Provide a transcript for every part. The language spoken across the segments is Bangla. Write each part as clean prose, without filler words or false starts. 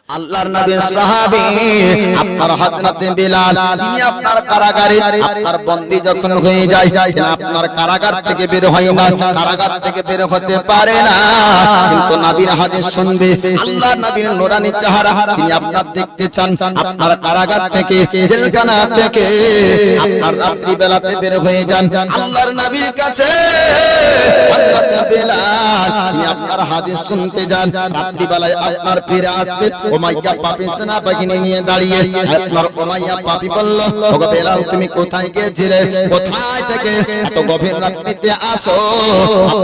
আল্লাহর নবীর সাহাবী আপনার হযরতে বিলাল, তিনি আপনার কারাগারে আপনার বন্দী যখন হয়ে যায়, আপনার কারাগার থেকে বের হয় না, কারাগার থেকে বের হতে পারে না, কিন্তু নবীর হাদিস শুনবে। আল্লাহর নবীর নূরানি চেহারা তিনি আপনার দেখতে চান। আপনার কারাগার থেকে, জেলখানা থেকে আপনার রাত্রি বেলাতে বের হয়ে যান আল্লাহর নবীর কাছে। হযরতে বিলাল তিনি আপনার হাদিস শুনতে যান, রাত্রি বেলায় আপনার ফিরে আসছে। উমাইয়া পাপী সেনাবাহিনী নিয়ে দাঁড়িয়ে, আপনার উমাইয়া পাপী বলল, ওগো বেলাল তুমি কোথায় গিয়েছিলে, কোথায় থেকে এত গভীর রাত্রিতে আসো?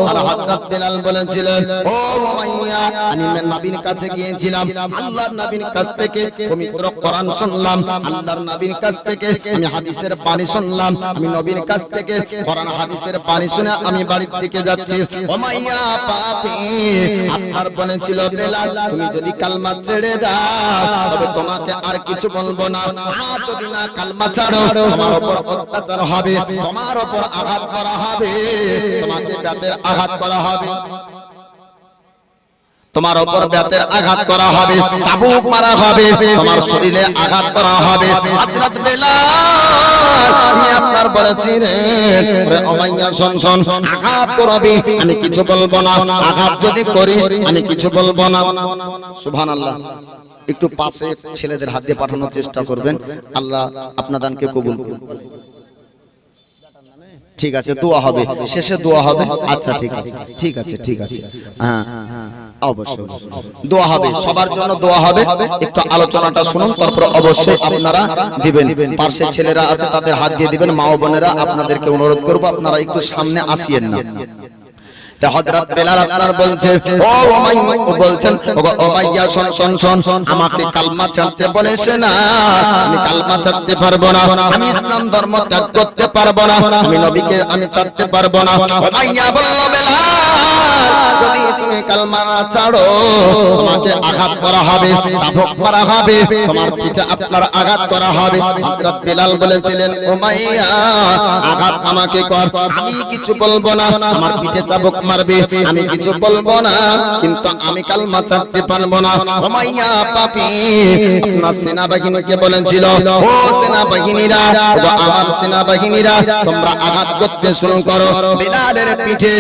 আপনার হযরত বেলাল বলেছিলেন, ও উমাইয়া আমি নবীর কাছে গিয়েছিলাম, আল্লাহর নবীর কাছ থেকে পবিত্র কোরআন শুনলাম, আল্লাহর নবীর কাছ থেকে আমি হাদিসের বাণী শুনলাম, আমি নবীর কাছ থেকে কোরআন হাদিসের বাণী শুনে আমি বাড়ির দিকে যাচ্ছি। উমাইয়া পাপী আপনার বলেছিল, বেলাল তুমি যদি কালমা ছেড়ে দাও তবে তোমাকে আর কিছু বলবো না, আর যদি না কালমা ছাড়ো তোমার উপর অত্যাচার হবে, তোমার উপর আঘাত করা হবে, তোমাকে বেতের আঘাত করা হবে, তোমার উপর বেতের আঘাত করা হবে, চাবুক মারা হবে, তোমার শরীরে আঘাত করা হবে। হযরত বেলাল আমি আপনার বলেছিলেন, ওরে উমাইয়া শোন শোন, আঘাত করবি আমি কিছু বলবো না, আঘাত যদি করিস আমি কিছু বলবো না। সুবহানাল্লাহ। একটু পাশে ছেলেদের হাত দিয়ে পাঠানোর চেষ্টা করবেন, আল্লাহ আপনাদেরকে কবুল করুন। ঠিক আছে, দোয়া হবে, শেষে দোয়া হবে। আচ্ছা ঠিক আছে, ঠিক আছে, ঠিক আছে, হ্যাঁ অবশ্যই দোয়া হবে, সবার জন্য দোয়া হবে। একটু আলোচনাটা শুনুন, তারপর অবশ্যই আপনারা দিবেন। পাশে ছেলেরা আছে তাদের হাত দিয়ে দিবেন। মা ও বোনেরা আপনাদেরকে অনুরোধ করব আপনারা একটু সামনে আসিয়েন না। হযরত বেলাল আপনার বলছে, ও উমাইয়া বলছেন, ওগো উমাইয়া শোন শোন শোন, আমাকে কালমা ছাড়তে বলেছে না, আমি কালমা ছাড়তে পারবো না, আমি ইসলাম ধর্ম ত্যাগ করতে পারবো না, আমি নবীকে আমি ছাড়তে পারবো না। উমাইয়া বলল, বেলাল যদি তুমি কালমা না ছাড়ো তোমাকে আঘাত করা হবে, চাবুক মারা হবে, তোমার পিঠে আপনার আঘাত করা হবে। হযরত বেলাল বলেছিলেন, উমাইয়া আঘাত আমাকে কর, আমি কিছু বলবো না, আমার পিঠে চাবুক মারবে আমি কিছু বলবো না, কিন্তু আমি কালমা ছাড়তে পারবো না। উমাইয়া পাপী আপনার সেনাবাহিনীকে বলেছিল, ও সেনাবাহিনীরা, আমার সেনাবাহিনীরা তোমরা আঘাত করতে শুরু করো, বেলালের পিঠে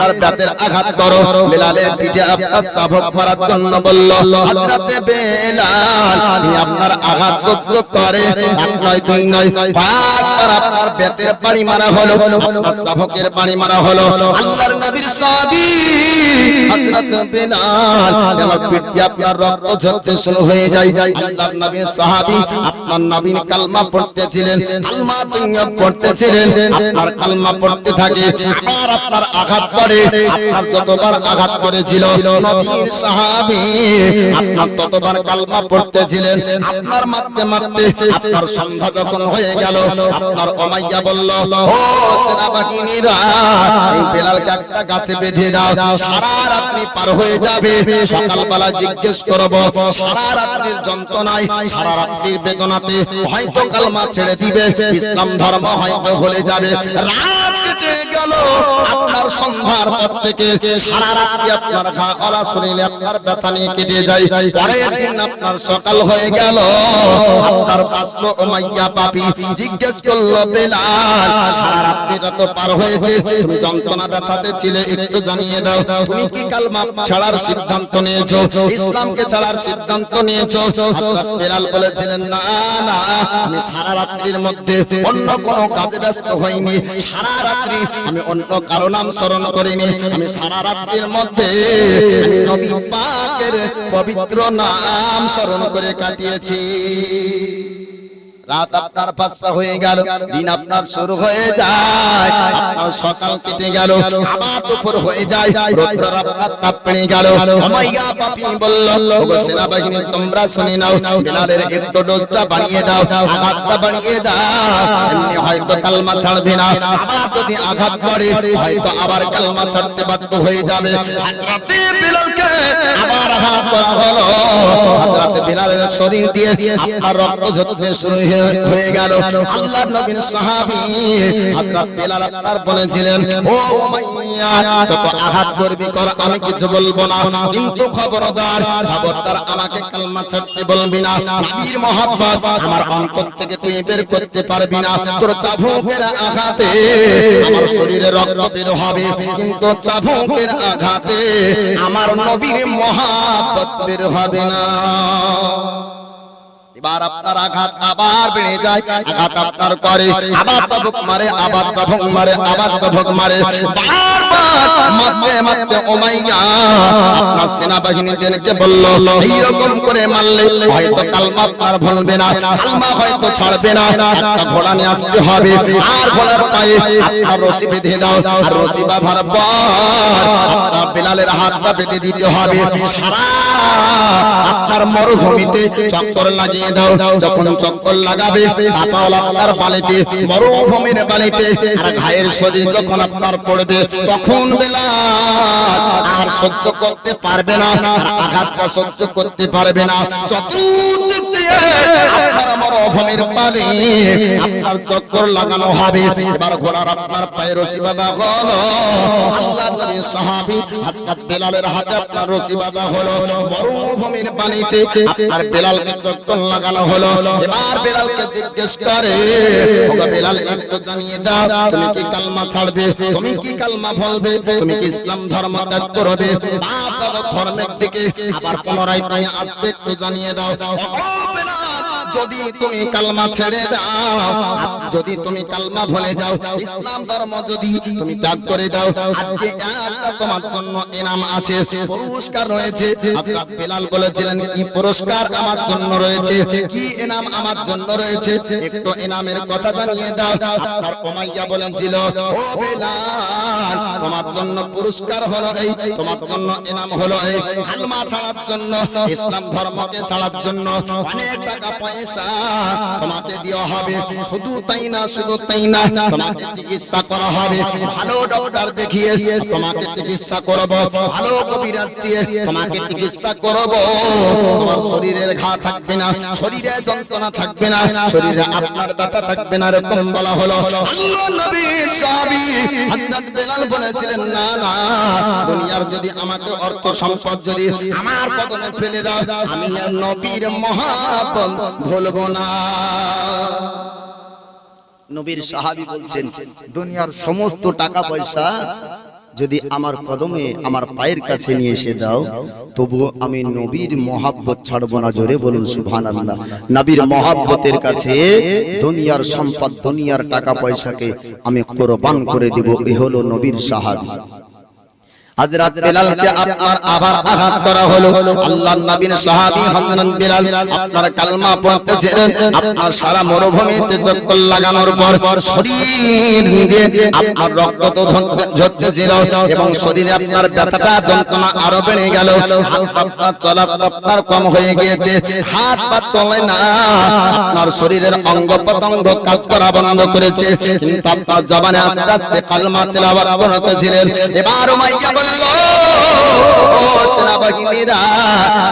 আপনার বেতের আঘাত করো, বেলালের পিঠে আপনার চাবুক মারার জন্য বলল। হযরতে বেলাল তিনি আপনার আঘাত সহ্য করে, এক নয় দুই নয় পাঁচবার আপনার বেতের বাড়ি মারা হলো, আপনার চাবুকের বাড়ি মারা হলো। আল্লাহর নবীর সাহাবী হযরত বেলাল আমার পিঠে আপনার রক্ত ঝরতে শুরু হয়ে যায়। আল্লাহর নবীর সাহাবী আপনার নবীর কালমা পড়তেছিলেন, কালমা তৈয়ব পড়তেছিলেন, আপনার কালমা পড়তে থাকে, আবার আপনার আঘাত করে, আপনার যতবার আঘাত করেছিল নবীর সাহাবী আপনার ততবার কালমা পড়তেছিলেন। আপনার মারতে মারতে আপনার সন্ধ্যা যখন হয়ে গেল, আপনার উমাইয়া বলল, ও সেনাবাহিনীরা এই বেলালকে একটা গাছে বেঁধে দাও, সারা রাত্রি পার হয়ে যাবে, সকালবেলা জিজ্ঞেস করব, সারা রাত্রির যন্ত্রণায় সারা রাত্রির বেদনাতে হয়তো কালমা ছেড়ে দিবে, ইসলাম ধর্ম হয়তো ভুলে যাবে। রাত কেটে গেল, আপনার সন্ধ্যার পর থেকে সারা রাত্রি আপনার ঘা গলা শরীরে আপনার ব্যথা নিয়ে কেটে যায়। পরের দিন আপনার সকাল হয়ে গেল, আপনার বাঁচলো উমাইয়া পাপী, জিজ্ঞেস করলো, বেলাল সারা রাত্রিটা তো পার হয়েছে, তুমি যন্ত্রণা ব্যথাতে ছিলে, একটু জানিয়ে দাও, তুমি কি কালমা ছাড়ার সিদ্ধান্ত নিয়েছো, ইসলামকে ছাড়ার সিদ্ধান্ত নিয়েছো? হযরত বেলাল বলেছিলেন, না না, আমি সারা রাত্রির মধ্যে অন্য কোনো কাজে ব্যস্ত হইনি, সারা রাত্রি আমি অন্য কারো নাম স্মরণ করিনি, আমি সারা রাত্রির মধ্যে আমি নবী পাকের পবিত্র নাম স্মরণ করে কাটিয়েছি। রাত আপনার ৫টা হয়ে গেল, দিন আপনার শুরু হয়ে যায়, আপনার সকাল কেটে গেল, আবার দুপুর হয়ে যায়, রৌদ্রের আপনার তাপ বেড়ে গেল। উমাইয়া পাপী বলল, ওগো সেনাবাহিনী তোমরা শুনে নাও, বেলালের একটু ডোজটা বাড়িয়ে দাও, আঘাতটা বাড়িয়ে দাও, এমনি হয়তো কালমা ছাড়বে না, আবার যদি আঘাত করে হয়তো আবার কালমা ছাড়তে বাধ্য হয়ে যাবে। হযরত বেলালকে আবার আঘাত করা হলো, হযরত বেলালের বেলালের শরীর দিয়ে আপনার রক্ত ঝরতে শুরু হয়ে গেল। আল্লাহর নবীর সাহাবী হযরত বেলাল আপনার বলেছিলেন, ও উমাইয়া যত আঘাত করবি কর, আমি কিছু বলবো না, কিন্তু খবরদার আমাকে কালমা ছাড়তে বলবি না। নবীর মহব্বত আমার অন্তর থেকে তুই বের করতে পারবি না। তোর চাবুকের আঘাতে আমার শরীরে রক্ত বের হবে, কিন্তু চাবুকের আঘাতে আমার নবীর মহব্বত বের হবে না। এবার আপনার আঘাত আবার বেড়ে যায়, আঘাত আপনার করে, আবার চাবুক মারে, আবার চাবুক মারে, আবার চাবুক মারে, বারবার মারতে মারতে উমাইয়া আপনার সেনাবাহিনীদেরকে বলল, এইরকম করে মারলে হয়তো কালমা আপনার ভুলবে না, কালমা হয়তো ছাড়বে না, একটা ঘোড়া নিয়ে আসতে হবে, আর ঘোড়ার পায়ে আপনার রশি বেঁধে দাও, আর রশি বাঁধার পর আপনার বেলালের হাতটা বেঁধে দিতে হবে। সারা আপনার মরুভূমিতে চক্কর লাগিয়ে দাও, যখন চক্কর লাগাবে তাপাল আপনার বালিতে, মরুভূমির বালিতে, আর ঘায়ের শরীর যখন আপনার পড়বে তখন বেলাল আর সহ্য করতে পারবে না, আঘাতটা সহ্য করতে পারবে না। চতুর্দিক দিয়ে আপনার মরুভূমির পানি আপনার চক্কর লাগানো হবে। এবার ঘোড়ার আপনার পায়ে রশি বাঁধা হলো, আল্লাহর নবীর সাহাবী হযরত বেলালের হাতে আপনার রশি বাঁধা হলো, মরুভূমির পানিতে আপনার বেলালকে চক্কর লাগানো হলো। এবার বেলালকে জিজ্ঞেস করে, ওগো বেলাল একটু জানিয়ে দাও, তুমি কি কালমা ছাড়বে, তুমি কি কালমা বলবে, তুমি কি ইসলাম ধর্ম ত্যাগ করবে, বাপ দাদা ধর্মের দিকে আবার পুনরায় তুমি আসবে, একটু জানিয়ে দাও। ওগো বেলাল, যদি তুমি কালমা ছেড়ে দাও, যদি তুমি কালমা ভুলে যাও, ইসলাম ধর্ম যদি তুমি ত্যাগ করে দাও, আজকে একটা তোমার জন্য ইনাম আছে, পুরস্কার রয়েছে। হযরত বেলাল বলেছিলেন, কি পুরস্কার আমার জন্য রয়েছে, কি ইনাম আমার জন্য রয়েছে, একটু ইনামের কথা জানিয়ে দাও। আপনার উমাইয়া বলেছিল, ও বেলাল, তোমার জন্য পুরস্কার হলো এই, তোমার জন্য ইনাম হলো এই, কালমা ছাড়ার জন্য, ইসলাম ধর্মকে ছাড়ার জন্য অনেক টাকা পয়সা তোমাকে দেওয়া হবে। শুধু তাই না, শুধু তাই না, তোমাকে চিকিৎসা করা হবে, ভালো ডক্টর দেখিয়ে তোমাকে চিকিৎসা করব, ভালো কবিরাজ দিয়ে তোমাকে চিকিৎসা করব, তোমার শরীরের ঘা থাকবে না, শরীরে যন্ত্রণা থাকবে না, শরীরে আপনার ব্যথা থাকবে না, এরকম বলা হলো। আল্লাহর নবীর সাহাবী হযরত বেলাল বলেছিলেন, না না, দুনিয়ার যদি আমাকে অর্থ সম্পদ যদি আমার কদমে ফেলে দাও, আমি নবীর মহব্বত ভুলবো না। নবীর সাহাবী বলছেন, দুনিয়ার সমস্ত টাকা পয়সা যদি আমার কদমে আমার পায়ের কাছে নিয়ে এসে দাও, তবু আমি নবীর মহব্বত ছাড়বো না। জোরে বলুন সুবহানাল্লাহ। নবীর মহব্বতের কাছে দুনিয়ার সম্পদ, দুনিয়ার টাকা পয়সাকে আমি কুরবান করে দিব। এই হলো নবীর সাহাবী। হযরত বেলালকে আপনার আবার আঘাত করা হলো। আল্লাহর নবীর সাহাবী হযরত বেলাল আপনার কালমা পড়তেছিলেন, আপনার সারা মরুভূমিতে চক্কর লাগানোর পর শরীর দিয়ে আপনার রক্ত তো ঝরতেছিল, এবং শরীরে আপনার ব্যথাটা যন্ত্রণা আরো বেড়ে গেল। আপনার চলা আপনার কম হয়ে গিয়েছে, হাত পা চলে না, আপনার শরীরের অঙ্গ প্রত্যঙ্গ কাজ করা বন্ধ করেছে, কিন্তু আপনার জবানে আস্তে আস্তে কালমা তেলাওয়াত করতেছিলেন। এবার উমাইয়া বলল, ও সেনাবাহিনীরা,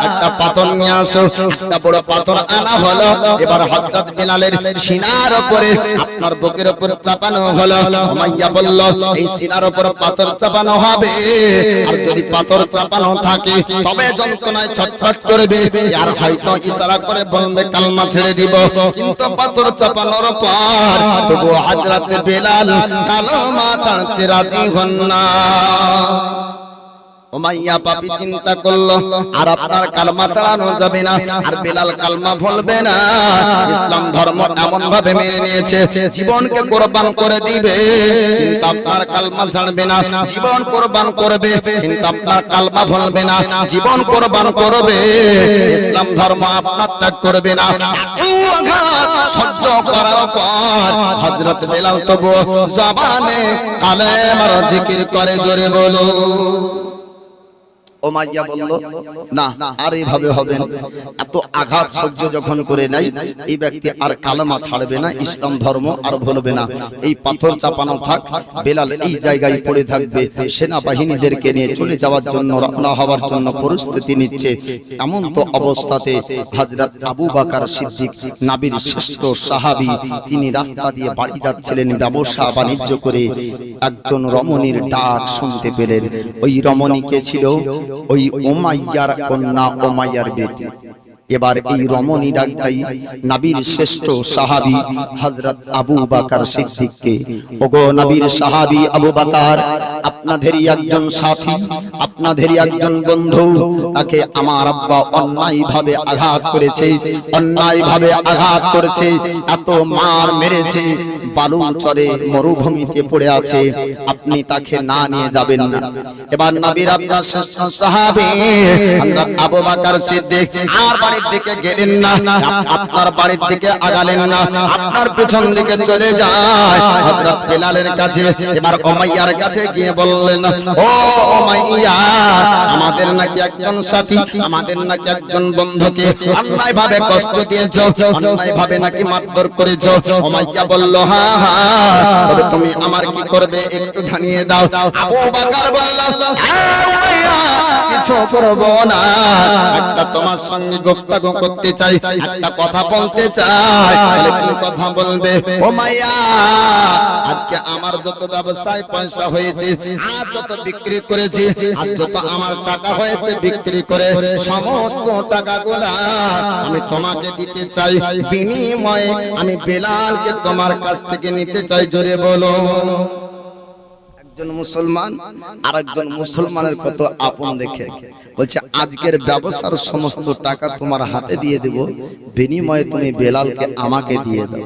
একটা পাথর নিয়ে আসো। একটা বড় পাথর আনা হলো। এবার হযরত বেলালের সিনার উপরে আপনার বুকের উপর চাপানো হলো। উমাইয়া বলল, এই সিনার উপর পাথর চাপানো হবে, আর যদি পাথর চাপানো থাকে তবে যন্ত্রণায় ছটফট করবে, আর হয়তো ইশারা করে বলবে কালমা ছেড়ে দিব, কিন্তু পাথর চাপানোর পর তবু হযরত বেলাল কালমা ছাড়তে রাজি হন না। উমাইয়া পাপী চিন্তা করলো, আর আপনার কালমা ছাড়ানো যাবে না, আর বেলাল কালমা বলবে না। ইসলাম ধর্ম এমন ভাবে মেনে নিয়েছে, জীবনকে কুরবান করে দিবে, কিন্তু আপনার কালমা ছাড়বে না। জীবন কুরবান করবে, কিন্তু আপনার কালমা বলবে না। জীবন কুরবান করবে, ইসলাম ধর্ম আপনার ত্যাগ করবে না। সহ্য করার পর হযরত বেলাল তবু জবানে কালেমার জিকির করে, জোরে বলো উমাইয়া বলল না আর এইভাবে হবে না, এত আঘাত সহ্য যখন করে নাই এই ব্যক্তি আর কালেমা ছাড়বে না, ইসলাম ধর্ম আর ভুলবে না, এই পাথর চাপানো থাক, বেলাল এই জায়গায় পড়ে থাকবে। সেনাবাহিনীদেরকে নিয়ে চলে যাওয়ার জন্য রওনা হওয়ার জন্য প্রস্তুতি নিচ্ছে। এমন তো অবস্থাতে হযরত আবু বকর সিদ্দিক নবীর শ্রেষ্ঠ সাহাবী, তিনি রাস্তা দিয়ে বাড়ি যাচ্ছিলেন ব্যবসা বাণিজ্য করে, একজন রমণীর ডাক শুনতে পেলেন। ওই রমণী কে ছিল? ওই উমাইয়ার কন্যা, উমাইয়ার বেটি। এবার এই রমণী ডাকটাই নবীর শ্রেষ্ঠ সাহাবী হযরত আবু বকর সিদ্দিককে, ওগো নবীর সাহাবী আবু বকর, আপনাদেরই একজন সাথী, আপনাদেরই একজন বন্ধু, তাকে আমার আব্বা অন্যায়ভাবে আঘাত করেছে, অন্যায়ভাবে আঘাত করেছে, এত মার মেরেছে, বালু চরে মরুভূমিতে পড়ে আছে, আপনি তাকে না নিয়ে যাবেন না। এবার নবীর আপনার শ্রেষ্ঠ সাহাবী হযরত আবু বকর সিদ্দিক আর বাড়ির দিকে গেলেন না, আপনার বাড়ির দিকে আগালেন না, আপনার পেছন দিকে চলে যায় হযরত বেলালের কাছে। এবার উমাইয়ার কাছে গিয়ে বললেন, ও উমাইয়া, আমাদের নাকি একজন সাথী, আমাদের নাকি একজন বন্ধুকে অন্যায়ভাবে কষ্ট দিয়েছো, অন্যায়ভাবে নাকি মারধর করেছো। উমাইয়া বলল, হ্যাঁ হ্যাঁ, তবে তুমি আমার কি করবে একটু জানিয়ে দাও। আবু বকর বলল, কিছু করব না, একটা তোমার সঙ্গে গুপ্তগো করতে চাই, একটা কথা বলতে চাই। বলে কি কথা বলবে? উমাইয়া, আজকে আমার যত ব্যবসায় পয়সা হয়েছে, আর যত বিক্রি করেছি, আর যত আমার টাকা হয়েছে বিক্রি করে, সমস্ত টাকাগুলা আমি তোমাকে দিতে চাই, বিনিময়ে আমি বেলালকে তোমার কাছ থেকে নিতে চাই। জোরে বলো। একজন মুসলমান আর একজন মুসলমানের কত আপন দেখে বলছে, আজকের ব্যবসার সমস্ত টাকা তোমার হাতে দিয়ে দেব, বিনিময়ে তুমি বেলালকে আমাকে দিয়ে দাও।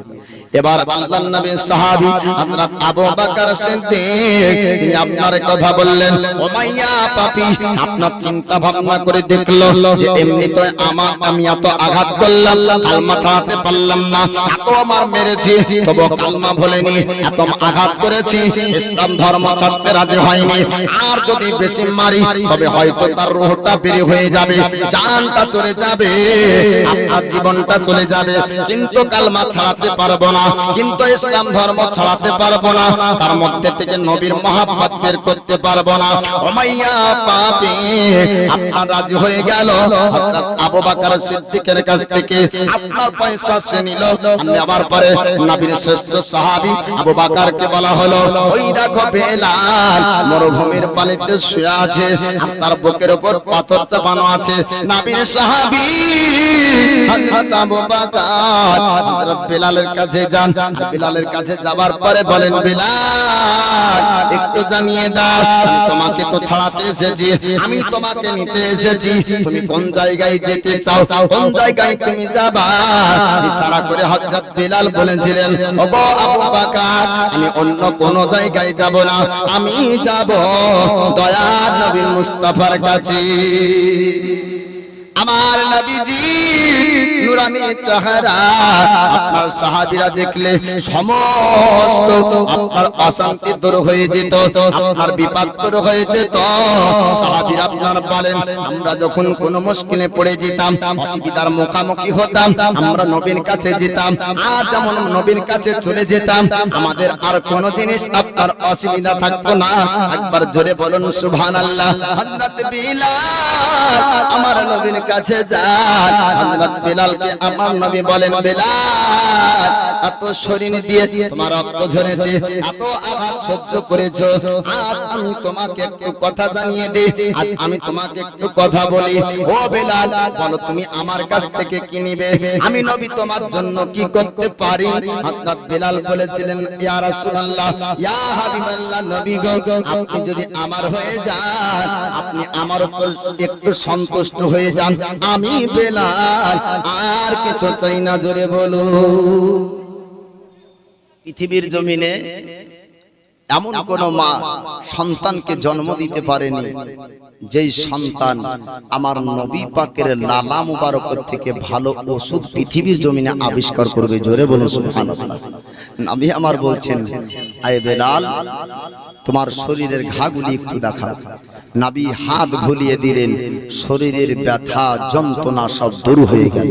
এবার আল্লাহর নবীর সাহাবী হযরত আবু বকর সিদ্দিক তিনি আপনার কথা বললেন, উমাইয়া পাপী, আপনার চিন্তা ভাবনা করে দেখলো যে এমনি তো আমি এত আঘাত করলাম, কালমা ছাড়াতে পারলাম না, এত আমার মেরেছি, তবু কালমা ভুলেনি, এত আঘাত করেছি, ইসলাম ধর্ম ছাড়তে রাজি হয়নি, আর যদি বেশি মারি তবে হয়তো তার রূহটা বের হয়ে যাবে, জানটা চলে যাবে, আপনার জীবনটা চলে যাবে, কিন্তু কালমা ছাড়াতে পারবো না, কিন্তু ইসলাম ধর্ম ছাড়াতে পারবো না, তার মধ্যে থেকে নবীর মহব্বত বের করতে পারবো না। উমাইয়া পাপী, আপনার রাজি হয়ে গেল হযরত আবু বকর সিদ্দিকের কাছ থেকে আপনার পয়সা সে নিল। আপনি আবার পরে নবীর শ্রেষ্ঠ সাহাবী আবু বকরকে বলা হলো, ওই দেখো বেলাল মরুভূমির পানিতে শুয়ে আছে, আপনার বুকের উপর পাথর চাপানো আছে। নবীর সাহাবী হযরত আবু বকর হযরত বেলালের কাছে যান, বেলালের কাছে যাবার পরে বলেন, বেলাল একটু জানিয়ে দাও, আমি তোমাকে তো ছাড়াতে এসেছি, আমি তোমাকে নিতে এসেছি, তুমি কোন জায়গায় যেতে চাও, কোন জায়গায় তুমি যাবা? ইশারা করে হযরত বেলাল বলেছিলেন, ওগো আবু বকর, আমি অন্য কোন জায়গায় যাব না, আমি যাব দয়ার নবী মুস্তাফার কাছে। আমার নবীজি নুরানি চেহারা আপনার সাহাবীরা দেখলে সমস্ত আপনার অশান্তি দূর হয়ে যেত, আপনার বিপদ দূর হয়ে যেত। সাহাবীরা আপনার বলেন, আমরা যখন কোনো মুশকিলে পড়ে যেতাম, অসুবিধার মুখোমুখি হতাম, আমরা নবীর কাছে যেতাম, আর যেমন নবীর কাছে চলে যেতাম, আমাদের আর কোনো জিনিস আপনার অসুবিধা থাকতো না। একবার জোরে বলুন সুবহানাল্লাহ। হযরত বিলাল আমার নবীর কাছে যান, হযরত বেলালকে আমার নবী বলেন, বেলাল এত শরীর দিয়ে তোমার রক্ত ঝরেছে, এত আঘাত সহ্য করেছো, আজ আমি তোমাকে একটু কথা জানিয়ে দেই, আজ আমি তোমাকে একটু কথা বলি। ও বেলাল, বলো তুমি আমার কাছ থেকে কি নিবে, আমি নবী তোমার জন্য কি করতে পারি? হযরত বেলাল বলেছিলেন, ইয়া রাসূলুল্লাহ, ইয়া হাবিবাল্লাহ, নবী গো, আপনি যদি আমার হয়ে যান, আপনি আমার উপর একটু সন্তুষ্ট হয়ে যান, আমি বেলাল আর কিছু চাই না। জোরে বলো। পৃথিবীর জমিনে এমন কোন মা সন্তানকে জন্ম দিতে পারেনি যেই সন্তান আমার নবী পাকের লালা মুবারকের থেকে ভালো ওষুধ পৃথিবীর জমিনে আবিষ্কার করবে। জোরে বলুন সুবহানাল্লাহ। নবী আমার বলছেন, আয়ে বেলাল, তোমার শরীরের ঘাগুলি একটু দেখাও। নবী হাত বুলিয়ে দিলেন, শরীরের ব্যথা যন্ত্রণা সব দূর হয়ে গেল।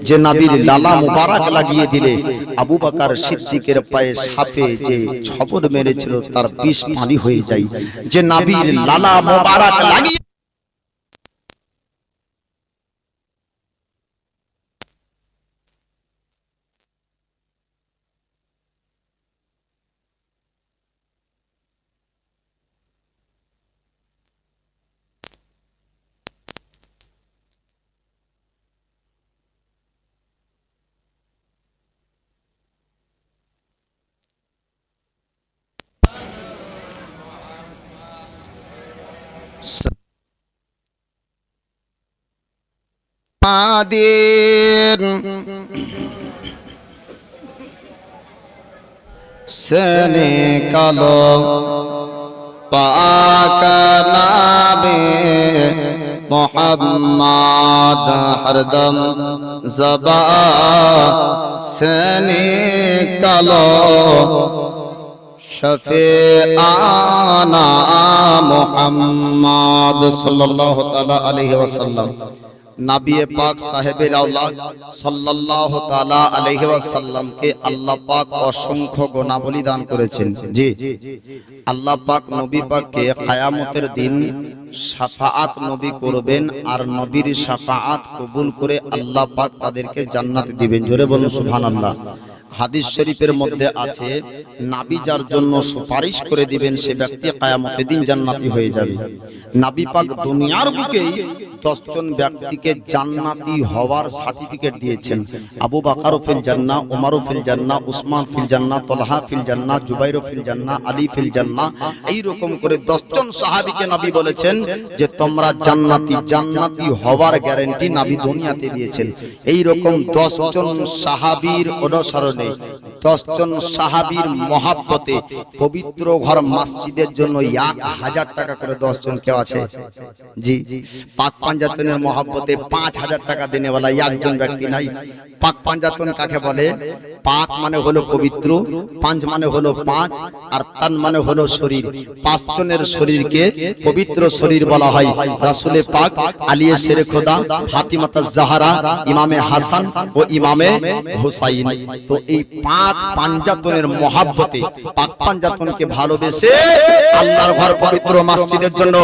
যে নবীর লালা মুবারক লাগিয়ে দিলে আবু বকর সিদ্দিকের পায়ে সাপে যে ছবল মেরেছিল তার বিষ পানি হয়ে যায়। যে নবীর লালা মুবারক লাগিয়ে মাদিন সেনে কালো পাক নামে মোহাম্মদ হরদম জবা সেনে কালো শফিআনা মুহাম্মদ সাল্লাল্লাহু তাআলা আলাইহি ওয়াসাল্লাম। নবী পাক সাহেবের আওলাদ সাল্লাল্লাহু তাআলা আলাইহি ওয়াসাল্লামকে আল্লাহ পাক অসংখ্য গুণাবলী দান করেছেন। জি, আল্লাহ পাক নবী পাককে কিয়ামতের দিন শাফাআত নবী করবেন, আর নবীর শাফাআত কবুল করে আল্লাহ পাক তাদেরকে জান্নাত দিবেন। জোরে বলুন সুবহানাল্লাহ। হাদিস শরীফের মধ্যে আছে, নবী যার জন্য সুপারিশ করে দিবেন সে ব্যক্তি কিয়ামতের দিন জান্নাতি হয়ে যাবে। নবী পাক দুনিয়ার বুকে 10 জন ব্যক্তিকে জান্নাতি হওয়ার সার্টিফিকেট দিয়েছেন। আবু বকর ফিল জান্নাহ, ওমর ফিল জান্নাহ, উসমান ফিল জান্নাহ, তালহা ফিল জান্নাহ, জুবাইর ফিল জান্নাহ, আলী ফিল জান্নাহ। এই রকম করে 10 জন সাহাবীকে নবী বলেছেন যে তোমরা জান্নাতি, জান্নাতি হওয়ার গ্যারান্টি নবী দুনিয়াতে দিয়েছেন। এই রকম 10 জন সাহাবীর অনুসরণে, 10 জন সাহাবীর মহব্বতে পবিত্র ঘর মসজিদের জন্য 1000 টাকা করে 10 জন কেউ আছে? জি। পাক পাঞ্জাতনের মহব্বতে 5000 টাকা দেনেওয়ালা একজন ব্যক্তি নাই। পাক পাঞ্জাতন কাকে বলে? পাক মানে হলো পবিত্র, পাঁচ মানে হলো 5, আর তান মানে হলো শরীর। 5 জনের শরীরকে পবিত্র শরীর বলা হয়। রাসূলে পাক, আলী শেরে খোদা, ফাতিমাতুজ জাহরা, ইমামে হাসান ও ইমামে হুসাইন। তো এই পাক পাঞ্জাতনের মহব্বতে, পাক পাঞ্জাতনকে ভালোবেসে আল্লাহর ঘর পবিত্র মসজিদের জন্য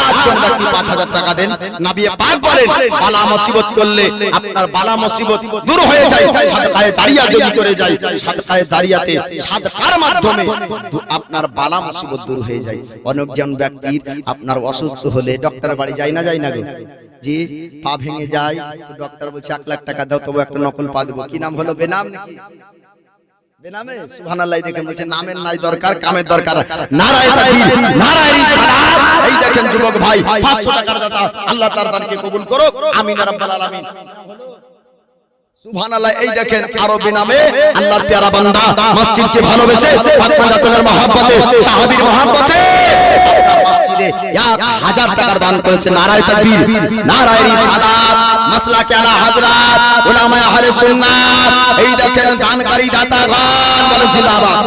একজন ব্যক্তি 5000 টাকা দেন। নবী পাক বলেন বালা মুসিবত করলে আপনার বালা মুসিবত দূর হয়ে যায় সাদকায়ে জারিয়া যদি করে যায়। সাদকায়ে জারিয়াতে সাদকার মাধ্যমে আপনার বালা মুসিবত দূর হয়ে যায়। অনেকজন ব্যক্তির আপনার অসুস্থ হলে ডক্টরের বাড়ি যায় না, যায় না গো? জি, পা ভেঙে যায় তো ডক্টর বলছে 1 লাখ টাকা দাও তবে একটা নকল পা দেব। কি নাম হলো? বেনাম নাকি? বেনামে? সুবহানাল্লাহ। দেখেন বলছে নামের নাই দরকার, কামের দরকার। নারায়ে তাকবীর, নারায়ে রিসালাত। এই দেখেন যুবক ভাই, 500 টাকার দাতা, আল্লাহ তার দানকে কবুল করুক, আমিন ইয়া রাব্বাল আলামিন। সুবহানাল্লাহ। এই দেখেন আরো বেনামে আল্লাহর প্যারা বান্দা মসজিদকে ভালোবেসে, পাক পাঞ্জাতনের মহব্বতে, সাহাবীর মহব্বতে আপনার মসজিদে 1000 টাকার দান করেছে। নারায়ে তাকবীর, নারায়ে রিসালাত, মাসলাকে আলা হযরত উলামা আহলে সুন্নাত। এই দেখেন দানকারী দাতাগণ বলেন জিন্দাবাদ,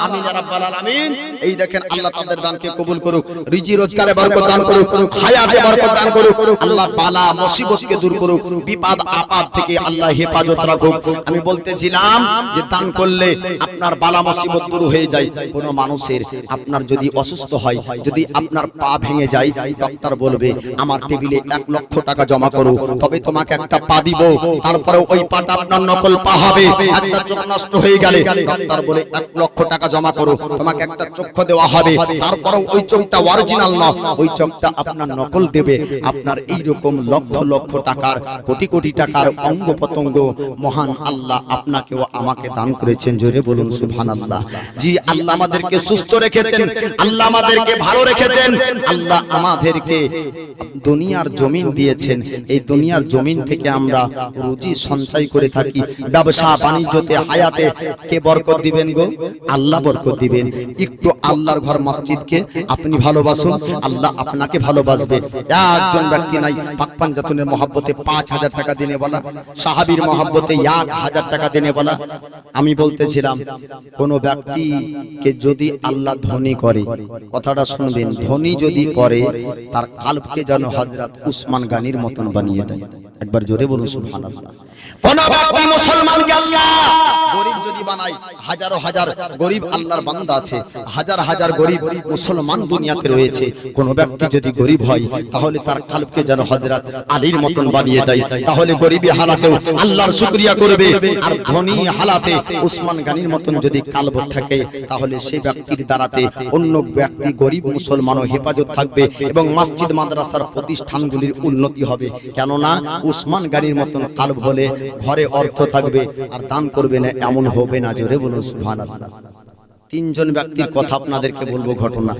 আমিন ইয়া রাব্বাল আলামিন। এই দেখেন আল্লাহ তাদের দানকে কবুল করুক, রিজি রোজগারে বরকত দান করুক, হায়াতে বরকত দান করুক, আল্লাহ বালা মুসিবতকে দূর করুক, বিপদ আপদ থেকে আল্লাহ হেফাজত রাখুক। আমি বলতেছিলাম যে দান করলে আপনার বালা মুসিবত দূর হয়ে যায়। কোন মানুষের আপনার যদি অসুস্থ হয়, যদি আপনার পা ভেঙে যায়, ডক্টর বলবে আমার টেবিলে 1 লক্ষ টাকা জমা করো, তবে তোমাকে একটা পা দিব। তারপরে ওই পাটা আপনার নকল পা হবে। একটা চোখ নষ্ট হয়ে গেলে ডক্টর বলে 1 লক্ষ টাকা জমা করো, তোমাকে একটা চক্ষু দেওয়া হবে। তারপরে ওই চোখটা অরিজিনাল না, ওই চোখটা আপনার নকল দেবে। আপনার এই রকম লক্ষ লক্ষ টাকার, কোটি কোটি টাকার অঙ্গ প্রত্যঙ্গ মহান আল্লাহ আপনাকে ও আমাকে দান করেছেন। জোরে বলুন সুবহানাল্লাহ। জি, আল্লাহ আমাদেরকে সুস্থ রেখেছেন, আল্লাহ আমাদেরকে ভালো রেখেছেন, আল্লাহ আমাদেরকে দুনিয়ার জমিন দিয়েছেন। এই দুনিয়ার জমিন থেকে আমরা রুজি সঞ্চয় করে থাকি, ব্যবসা বাণিজ্যতে হায়াতে, কে বরকত দিবেন গো? আল্লাহ বরকত দিবেন। একটু আল্লাহর ঘর মসজিদকে আপনি ভালোবাসুন, আল্লাহ আপনাকে ভালোবাসবে। একজন ব্যক্তি নাই পাক পাঞ্জাতনের মহব্বতে 5000 টাকা দিনে বলা, সাহাবীর মহব্বতে 1000 টাকা দিনে বলা। আমি বলতেছিলাম কোন ব্যক্তিকে যদি আল্লাহ ধনী করে, কথাটা শুনবেন, ধনী যদি করে তার কালবকে যেন হযরত উসমান গানির মতন বানিয়ে দেয়। একবার জোরে বলুন সুবহানাল্লাহ। কোন ব্যক্তি মুসলমানকে আল্লাহ গরীব যদি বানায়, হাজারো হাজার গরীব আল্লাহর বান্দা আছে, হাজার হাজার গরীব মুসলমান দুনিয়াতে রয়েছে, কোন ব্যক্তি যদি গরীব হয় তাহলে তার কালবকে যেন হযরত আলীর মতন বানিয়ে দেয়। তাহলে গরীবী হালাতেও আল্লাহর শুকরিয়া করবে, আর ধনী হালাতে উসমান গানির মতন যদি কালব থাকে তাহলে সেই ব্যক্তির দ্বারাতে অন্য ব্যক্তি গরীব মুসলমানও হেফাজত থাকবে এবং মসজিদ মাদ্রাসার প্রতিষ্ঠানগুলির উন্নতি হবে। কেননা উসমান গানির মতন কালব হলে ঘরে অর্থ থাকবে আর দান করবে না, এমন হবে না। জোরে বলুন সুবহানাল্লাহ। তিনজন ব্যক্তির কথা আপনাদেরকে বলবো ঘটনা।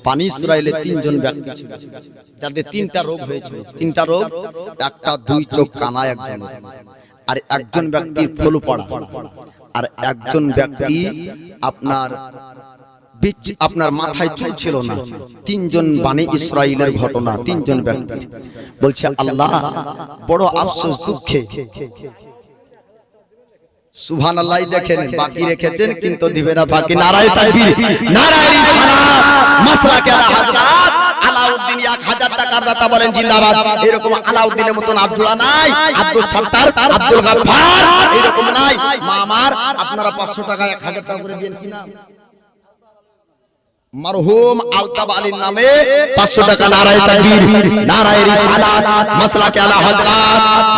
পানি ইসরায়েলে তিনজন ব্যক্তি ছিল যাদের তিনটা রোগ হয়েছিল। তিনটা রোগ, একটা দুই চোখ কানা একজন, আর একজন ব্যক্তির ফলু পড়া, আর একজন ব্যক্তি আপনার মাথায় চুল ছিল না। তিনজন বানি ইসরায়েলের ঘটনা, তিনজন ব্যক্তি। বলছে আল্লাহ বড় আফসোস দুঃখে, সুবহানাল্লাহ, দেখেন বাকি রেখেছেন কিন্তু দিবে না বাকি। নারায়ে তাকবীর, নারায়ে রিসালাত, মাসরাকে আলা হযরত আলাউদ্দিন 1000 টাকার দাতা বলেন জিন্দাবাদ। এরকম আলাউদ্দিনের মতন আব্দুল্লাহ নাই, আব্দুল সাত্তার, আব্দুল গফফার এরকম নাই। মা আমার আপনারা 500 টাকা 1000 টাকা করে দেন কিনা? মরহুম আলতাফ আলীর নামে 500 টাকা। নারায়ে তাকবীর, নারায়ে রিসালাত, মাসলাকে আলা হযরত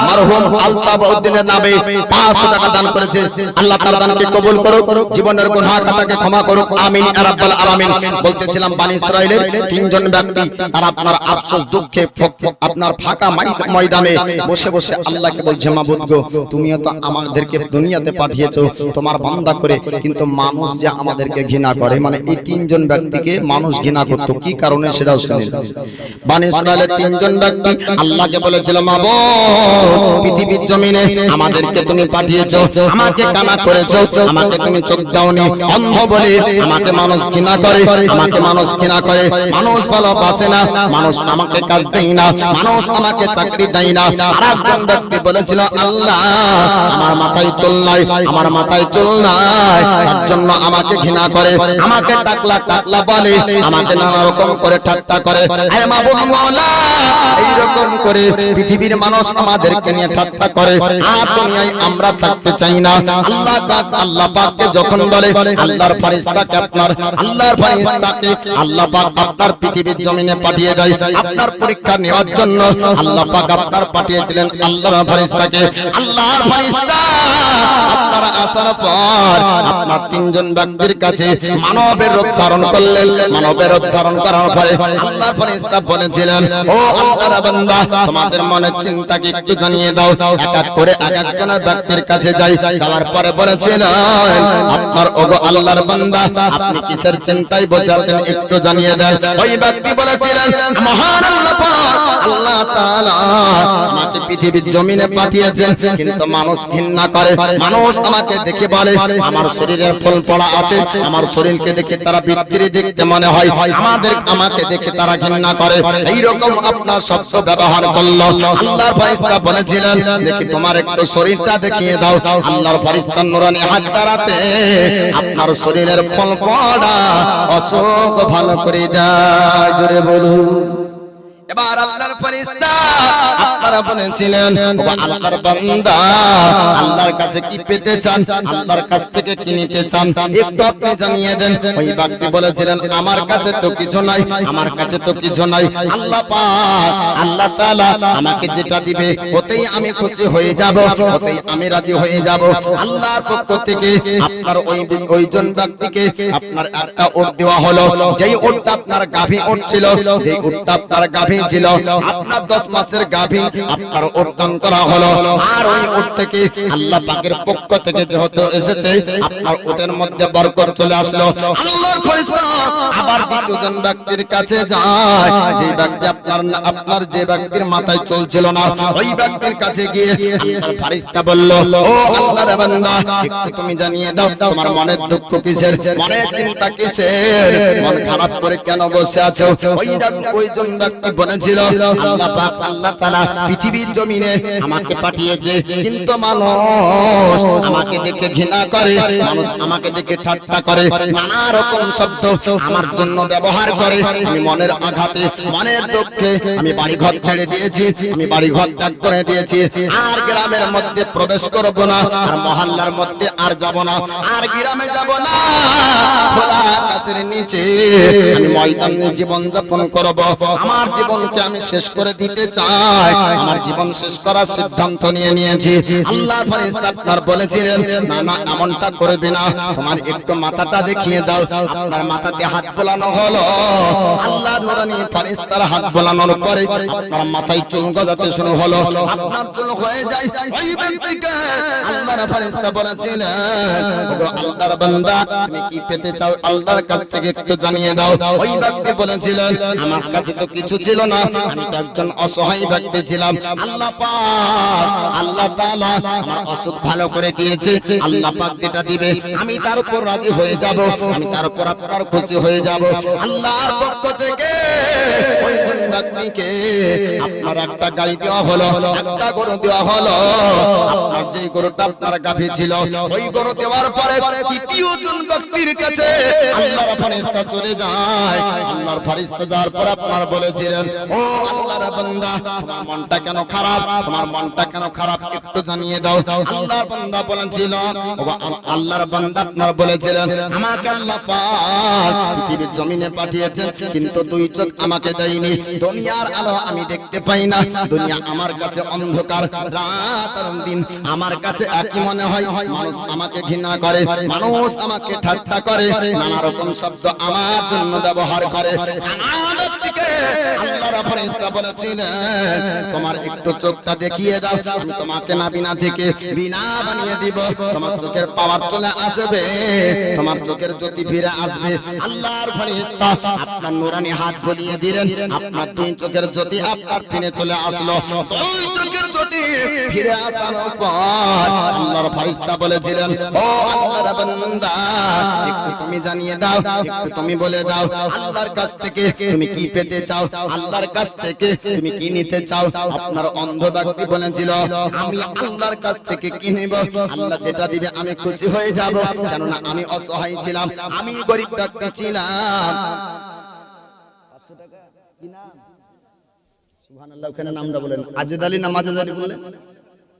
মরহুম আলতাফ উদ্দিনের নামে 500 টাকা দান করেছে। আল্লাহ তাআলা দানকে কবুল করুক, জীবনের গুনাহ খাতাকে ক্ষমা করুক, আমিন ইয়া রাব্বাল আলামিন। বলতেছিলাম বানি ইসরায়েলের তিনজন ব্যক্তি তারা আপনার আফসোস দুঃখে আপনার ফাঁকা ময়দানে বসে বসে আল্লাহকে বলছে, মাবুদ গো তুমিও তো আমাদেরকে দুনিয়াতে পাঠিয়েছো তোমার বান্দা করে, কিন্তু মানুষ যে আমাদেরকে ঘৃণা করে। মানে এই তিনজন ব্যক্তিকে মানুষ ঘৃণা করত, কি কারণে সেটাও শুনেন। বানি ইসরায়েলের তিনজন ব্যক্তি আল্লাহকে বলেছিল, মাবুদ পৃথিবীর জমিনে আমাদেরকে তুমি পাঠিয়েছো, আমাকে কানা করেছো, আমাকে তুমি চোখ দাওনি, অন্ধ বলে আমাকে মানুষ ঘৃণা করে, আমাকে মানুষ ঘৃণা করে, মানুষ ভালোবাসে না, মানুষ আমাকে কাজ দেয় না, মানুষ আমাকে চাকরি দেয় না। আর একজন ব্যক্তি বলেছিল, আল্লাহ আমার মাথায় চুল নাই, আমার মাথায় চুল নাই, তার জন্য আমাকে ঘৃণা করে, আমাকে টাকলা টাকলা বলে, আমাকে নানা রকম করে ঠাট্টা করে। হে মাবুদ মাওলা, এইরকম করে পৃথিবীর মানুষ আমাদেরকে নিয়ে ঠাট্টা করে, আর দুনিয়ায় আমরা থাকতে চাই না। আল্লাহ পাককে যখন বলে, আল্লাহর ফেরেশতাকে আল্লাহ পাক আপনার পৃথিবীর জমিনে পাঠিয়ে দেয় আপনার পরীক্ষা নেওয়ার জন্য। আল্লাহ পাক আপনার পাঠিয়েছিলেন আল্লাহর ফেরেশতাকে। আল্লাহর ফেরেশতা আপনারা আসার পর আপনার তিনজন ব্যক্তির কাছে মানবের রূপ ধারণ করলেন। মানবের রূপ ধারণ করার পরে আল্লাহর ফেরেশতা বলেছিলেন, ও আল্লাহর বান্দা তোমাদের মনের চিন্তা কি একটু জানিয়ে দাও। এক এক করে এক একজনের ব্যক্তির কাছে যাই, যাওয়ার পরে বলেছিলেন, আপনার ওগো আল্লাহর বান্দা আপনি কিসের চিন্তায় বসে আছেন একটু জানিয়ে দেন। ওই ব্যক্তি বলেছিলেন, মহান আল্লাহ পাক আল্লাহ তাআলা আমাকে পৃথিবীর জমিনে পাঠিয়েছেন, কিন্তু মানুষ ঘৃণা করে, মানুষ আমাকে দেখে বলে আমার শরীরের ফুল পড়া আছে, আমার শরীরকে দেখে তারা বিকৃতি দেখতে মনে হয়, আমাকে দেখে তারা ঘৃণা করে। এইরকম আপনার শব্দ ব্যবহার করলো। আল্লাহর ফেরেশতা বলেছিলেন, দেখি তোমার একটু শরীরটা দেখিয়ে দাও। আল্লাহর ফেরেশতার নূরানি হাত দ্বারাতে আপনার শরীরের ফুল পড়া অসুখ ভালো করে দেয়। জোরে বলুন। এবার আল্লাহর ফেরেশতা আপনারা বলেছিলেন, ও আল্লাহর বান্দা আল্লাহর কাছে কি পেতে চান, আল্লাহর কাছ থেকে কি নিতে চান একটু আপনি জানিয়ে দেন। ওই ব্যক্তি বলেছিলেন, আমার কাছে তো কিছু নাই, আমার কাছে তো কিছু নাই। আল্লাহ পাক আল্লাহ তাআলা আমাকে যেটা দিবে ওতেই আমি খুশি হয়ে যাব, ওতেই আমি রাজি হয়ে যাব। আল্লাহর পক্ষ থেকে আপনার ওইজন ব্যক্তিকে আপনার একটা ওট দেওয়া হলো। যেই ওটটা আপনার গাভী ওট ছিল, যেই ওটটা আপনার গাভী গাভী ছিল, আপনার 10 মাসের গাভী আপনার উত্তন করা হলো, আর ওই উট থেকে আল্লাহ পাকের পক্ষ থেকে যেহেতু এসেছে আপনার উটের মধ্যে বরকত চলে আসলো। আল্লাহর ফেরেশতা আবার দ্বিতীয়জন ব্যক্তির কাছে যায়, যে ব্যক্তি আপনার যে ব্যক্তির মাথায় চলছিল না, ওই ব্যক্তির কাছে গিয়ে আল্লাহর ফেরেশতা বলল, ও আল্লাহর বান্দা, একটু তুমি জানিয়ে দাও তোমার মনের দুঃখ কিসের, মনের চিন্তা কিসের, মন খারাপ করে কেন বসে আছো? ওইজন ব্যক্তি বলেছিল, আল্লাহ পাক আল্লাহ তাআলা পৃথিবীর জমিনে আমাকে পাঠিয়েছে, কিন্তু মানুষ আমাকে দেখে ঘৃণা করে, মানুষ আমাকে দেখে ঠাট্টা করে, নানা রকম শব্দ আমার জন্য ব্যবহার করে। আমি মনের আঘাতে, মনের দুঃখে আমি বাড়ি ঘর ছেড়ে দিয়েছি, আমি বাড়ি ঘর ত্যাগ করে দিয়েছি, আর গ্রামের মধ্যে প্রবেশ করব না, আর মহল্লার মধ্যে আর যাব না, আর গ্রামে যাব না, খোলা আকাশের নিচে আমি ময়দানে জীবন যাপন করব। আমার জীবনকে আমি শেষ করে দিতে চাই, আমার জীবন শেষ করার সিদ্ধান্ত নিয়ে নিয়েছি। আল্লাহর ফেরেশতা আপনার বলেছিলেন, না না এমনটা করবে না, তোমার একটু মাথাটা দেখিয়ে দাও। আপনার মাথাতে হাত বোলানো হলো, আল্লাহর নূরানী ফেরেশতার হাত বোলানোর পরে আপনার মাথায় চুল গজাতে শুরু হলো, আপনার চুল হয়ে যায়। ওই ব্যক্তিকে আল্লাহর ফেরেশতা বলেছিলেন, ওগো আল্লাহর বান্দা, তুমি কি পেতে চাও আল্লাহর কাছ থেকে একটু জানিয়ে দাও। ওই ব্যক্তি বলেছিলেন, আমার কাছে তো কিছু ছিল না, আমি তো একজন অসহায় ব্যক্তি ছিলাম, আল্লাহ পাক আল্লাহ তাআলা আমার অসুখ ভালো করে দিয়েছে, আল্লাহ পাক যেটা দিবে আমি তার উপর রাজি হয়ে যাব, আমি তার উপর আপনার খুশি হয়ে যাব। আল্লাহর পক্ষ থেকে ওই ব্যক্তিকে আপনার একটা গাড়ি দেওয়া হলো, একটা গরু দেওয়া হলো। আপনার যে গরুটা আপনার গাভী ছিল, ওই গরু দেওয়ার পরে তৃতীয় জন ব্যক্তির কাছে আল্লাহর ফেরেশতা চলে যায়। আল্লাহর ফেরেশতা যাওয়ার পর আপনার বলেছিলেন, ও আল্লাহর বান্দা, তোমার মনটা কেন খারাপ, তোমার মনটা কেন খারাপ একটু জানিয়ে দাও। আল্লাহর বান্দা বলেছিল, ও আল্লাহর বান্দা আপনার বলেছিলেন, আমাকে আল্লাহ পাক পৃথিবীর জমিনে পাঠিয়েছেন, কিন্তু দুই চোখ আমাকে দেয়নি, দুনিয়ার আলো আমি দেখতে পাই না, দুনিয়া আমার কাছে অন্ধকার, রাত আর দিন আমার কাছে একই মনে হয়। মানুষ আমাকে ঘৃণা করে, মানুষ আমাকে ঠাট্টা করে, নানা রকম শব্দ আমার জন্য ব্যবহার করে। আমার দিকে আল্লাহর ফেরেশতা বলেছিলেন, তোমার একটু চোখটা দেখিয়ে দাও, আমি তোমাকে নাবিনা থেকে বিনা বানিয়ে দিব, তোমার চোখের পাওয়ার চলে আসবে, তোমার চোখের জ্যোতি ফিরে আসবে। আল্লাহর ফেরেশতা আপনার নূরানি হাত বুলিয়ে দিলেন, আপনার দুই চোখের জ্যোতি আপনার ফিরে চলে আসলো। দুই চোখের জ্যোতি ফিরে আসার পর আল্লাহর ফেরেশতা বলেছিলেন, ও আল্লাহর বান্দা, একটু তুমি জানিয়ে দাও, একটু তুমি বলে দাও, আল্লাহর কাছ থেকে তুমি কি পেতে চাও, আল্লাহর কাছ থেকে তুমি কি নিতে চাও। আপনার অন্ধ ব্যক্তি বলেছিল, আমি আল্লাহর কাছ থেকে কি নেব, আল্লাহ যেটা দিবে আমি খুশি হয়ে যাব, কেননা আমি অসহায় ছিলাম, আমি গরিব ব্যক্তি ছিলাম। 500 টাকা কি নাম? সুবহানাল্লাহ, ওখানে নামটা বলেন, আজেদ আলী না মাজেদ আলী বললেন?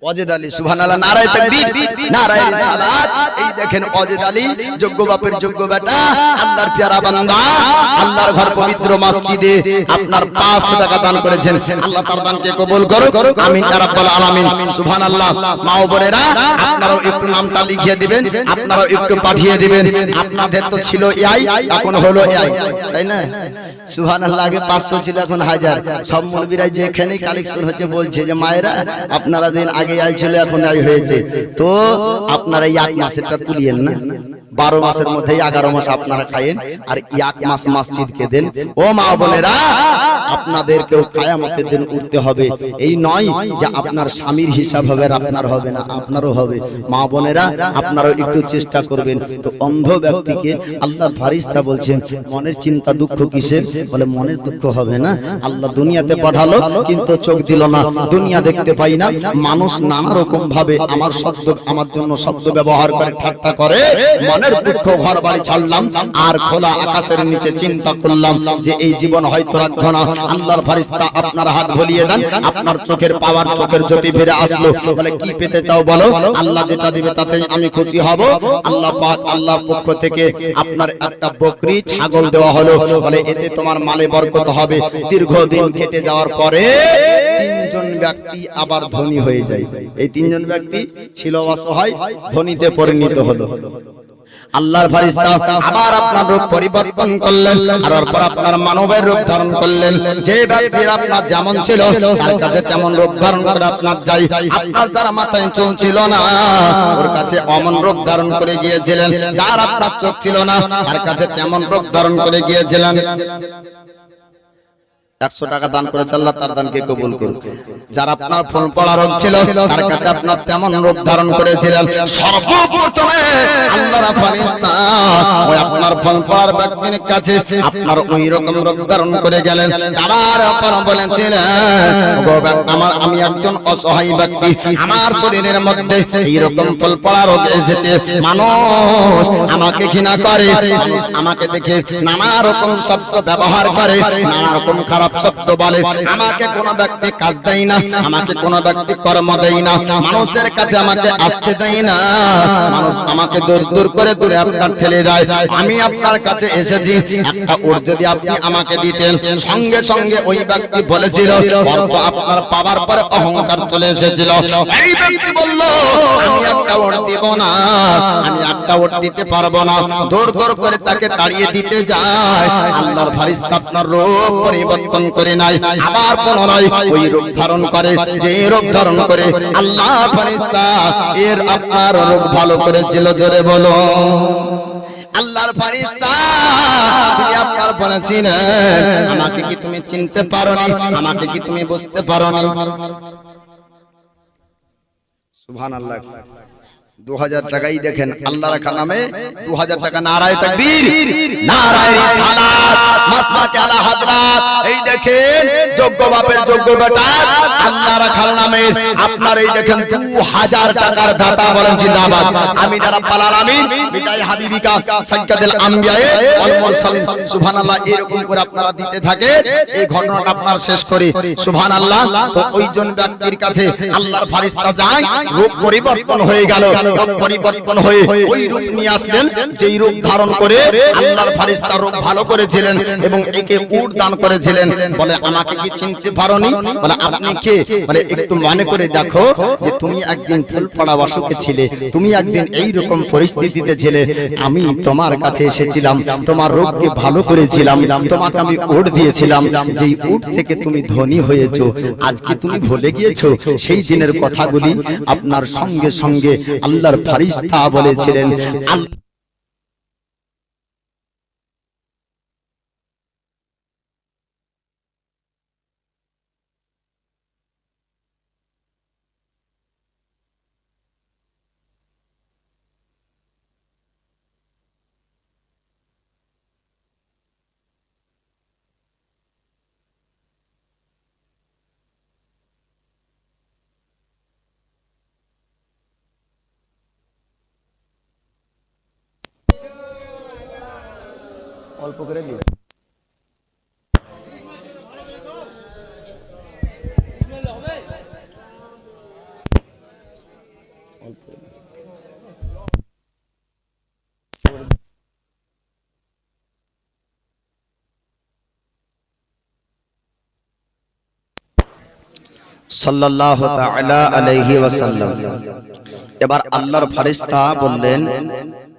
অজেদ আলী। সুবহানাল্লাহ, নারায়ে তাকবীর, নারায়ে সালাত। এই দেখেন অজেদ আলী, যোগ্য বাপের যোগ্য বেটা, আল্লাহর প্যারা বান্দা, আল্লাহর ঘর পবিত্র মসজিদে আপনার 500 টাকা দান করেছেন। আল্লাহ তার দানকে কবুল করুক, আমিন ইয়া রাব্বাল আলামিন। সুবহানাল্লাহ। মা ও বোনেরা, আপনারাও একটু নামটা লিখিয়ে দিবেন, আপনারাও একটু পাঠিয়ে দিবেন। আপনাদের তো ছিল এআই, এখন হলো এআই, তাই না? সুবহানাল্লাহ, আগে 500 ছিল, এখন 1000। সব মুলবিরাই যেখানে কালেকশন হচ্ছে বলছে যে মায়েরা আপনারা দিন আগে আই ছিল, এখন আই হয়েছে, তো আপনারা এই 1 মাসেরটা তুলিয়েন না, 12 মাসের মধ্যে 11 মাস আপনারা খায়েন, আর 1 মাস মসজিদকে দেন। ও মা বোনেরা, আপনাদেরকেও কিয়ামতের দিন উঠতে হবে, এই নয় যে আপনার স্বামীর হিসাব হবে আর আপনার হবে না, আপনারও হবে। মা বোনেরা, আপনারাও একটু চেষ্টা করবেন। তো অন্ধ ব্যক্তিকে আল্লাহর ফেরেশতা বলছেন, মনের চিন্তা দুঃখ কিসের? বলে মনের দুঃখ হবে না, আল্লাহ দুনিয়াতে পাঠালো কিন্তু চোখ দিল না, দুনিয়া দেখতে পাই না, মানুষ নানা রকম ভাবে আমার জন্য শব্দ ব্যবহার করে, ঠাট্টা করে, মনের দুঃখ ঘর বাড়ি ছাড়লাম, আর খোলা আকাশের নিচে চিন্তা করলাম যে এই জীবন হয়তো রাখবো না। আল্লাহর ফেরেশতা আপনার হাত ভুলিয়ে দেন, আপনার চোখের পাওয়ার, চোখের জ্যোতি ফিরে আসলো। বলে কি পেতে চাও বলো, আল্লাহ যেটা দিবে তাতে আমি খুশি হব। আল্লাহ পাক আল্লাহর পক্ষ থেকে আপনার একটা বকরি, ছাগল দেওয়া হলো, বলে এতে তোমার মালে বরকত হবে। দীর্ঘদিন কেটে যাওয়ার পরে 3 জন ব্যক্তি আবার ধনী হয়ে যায়। এই 3 জন ব্যক্তি ছিল অসহায়, ধনীতে পরিণত হলো। আল্লাহর ফেরেশতা আবার আপনার রূপ পরিবর্তন করলেন, আর তারপর আপনার মানবের রূপ ধারণ করলেন। যে ব্যক্তির আপনার যেমন ছিল তার কাছে তেমন রূপ ধারণ করে আপনার যাই। আপনার যারা মাথায় চুল ছিল না ওর কাছে অমন রূপ ধারণ করে গিয়েছিলেন, যার আপনার চোখ ছিল না তার কাছে তেমন রূপ ধারণ করে গিয়েছিলেন। 100 টাকা দান করেছে আল্লাহ, তার দানকে কবুল করুন। যার আপনার ফল পড়া রোগ ছিল তার কাছে আপনার তেমন রূপ ধারণ করেছিলেন। সর্বপ্রথমে আল্লাহর ফেরেশতা ওই আপনার ফল পড়ার ব্যক্তির কাছে আপনার ওই রকম রূপ ধারণ করে গেলেন। যাবার পর বলেছিলেন, আমি একজন অসহায় ব্যক্তি, আমার শরীরের মধ্যে এই রকম ফল পড়া রোগ এসেছে। মানুষ আমাকে ঘৃণা করে, মানুষ আমাকে দেখে নানা রকম শব্দ ব্যবহার করে, নানা রকম খারাপ শব্দ বলে। আমাকে কোন ব্যক্তি কাজ দেয় না, আমাকে কোন ব্যক্তি কর্ম দেয় না, মানুষের কাছে আমাকে আসতে দেয় না, মানুষ আমাকে দূর দূর করে দূরে আপনার ঠেলে দেয়। আমি আপনার কাছে এসেছি, একটা উট যদি আপনি আমাকে দিতেন। সঙ্গে সঙ্গে ওই ব্যক্তি বলেছিল, অর্থ আপনার পাওয়ার পরে অহংকার চলে এসেছিল। এই ব্যক্তি বলল, আমি একটা উট দিব না, আমি একটা উট দিতে পারবো না। দূর দূর করে তাকে তাড়িয়ে দিতে যায়। আল্লাহর ফেরেশতা আপনার রূপ পরিবর্তন করে নাই, আবার পুনরায় ওই রূপ ধারণ করে। যে রূপ ধারণ করে আল্লাহ ফেরেশতা এর আপনার রূপ ভালো করেছিল। জোরে বলো, আল্লাহর ফেরেশতা তিনি আপনার বলেছিলেন, আমাকে কি তুমি চিনতে পারোনি, আমাকে কি তুমি বুঝতে পারোনি? সুবহানাল্লাহ। 2000 টাকাই দেখেন আল্লাহ রাখা নামে 2000 টাকা। নারায়ে তাকবীর, নারায়ে রিসালাত, মাসলাকে আলা হযরত। এই দেখেন যোগ্য বাপের যোগ্য বেটা আল্লাহ রাখার নামে আপনার এই দেখেন 2000 টাকার দাতা। বলেন জিন্দাবাদ। আমি রাব্বুল আলামিন বিদায় হাবিবিকা সাইয়্যিদুল আম্বিয়া ওয়াল মুরসালিন। সুবহানাল্লাহ। এরকম করে আপনারা দিতে থাকে। এই ঘটনাটা আপনার শেষ করি। সুবহানাল্লাহ। তো ওইজন ব্যক্তির কাছে আল্লাহর ফেরেশতা যায়, রূপ পরিবর্তন হয়ে গেল। পরিবর্তন হয়ে ওই রূপ নিয়ে আসলেন, যেই রূপ ধারণ করে আল্লাহর ফেরেশতা রূপ ভালো করেছিলেন এবং একে উট দান করেছিলেন। বলে, আমাকে কি চিনতে পারোনি? বলে, আপনি কে? বলে, একটু মনে করে দেখো যে তুমি একদিন ফুলপড়া অসুখে ছিলে, তুমি একদিন এই রকম পরিস্থিতিতে ছিলে, আমি তোমার কাছে এসেছিলাম, তোমার রোগকে ভালো করেছিলাম, তোমাকে আমি উট দিয়েছিলাম, যেই উট থেকে তুমি ধনী হয়েছো। আজকে তুমি ভুলে গিয়েছো সেই দিনের কথাগুলি? আপনার সঙ্গে সঙ্গে আল্লাহর ফেরেশতা বলেছিলেন, অল্প করে দিও। সাল্লাল্লাহু তাআলা আলাইহি ওয়াসাল্লাম। এবার আল্লাহর ফেরেশতা বললেন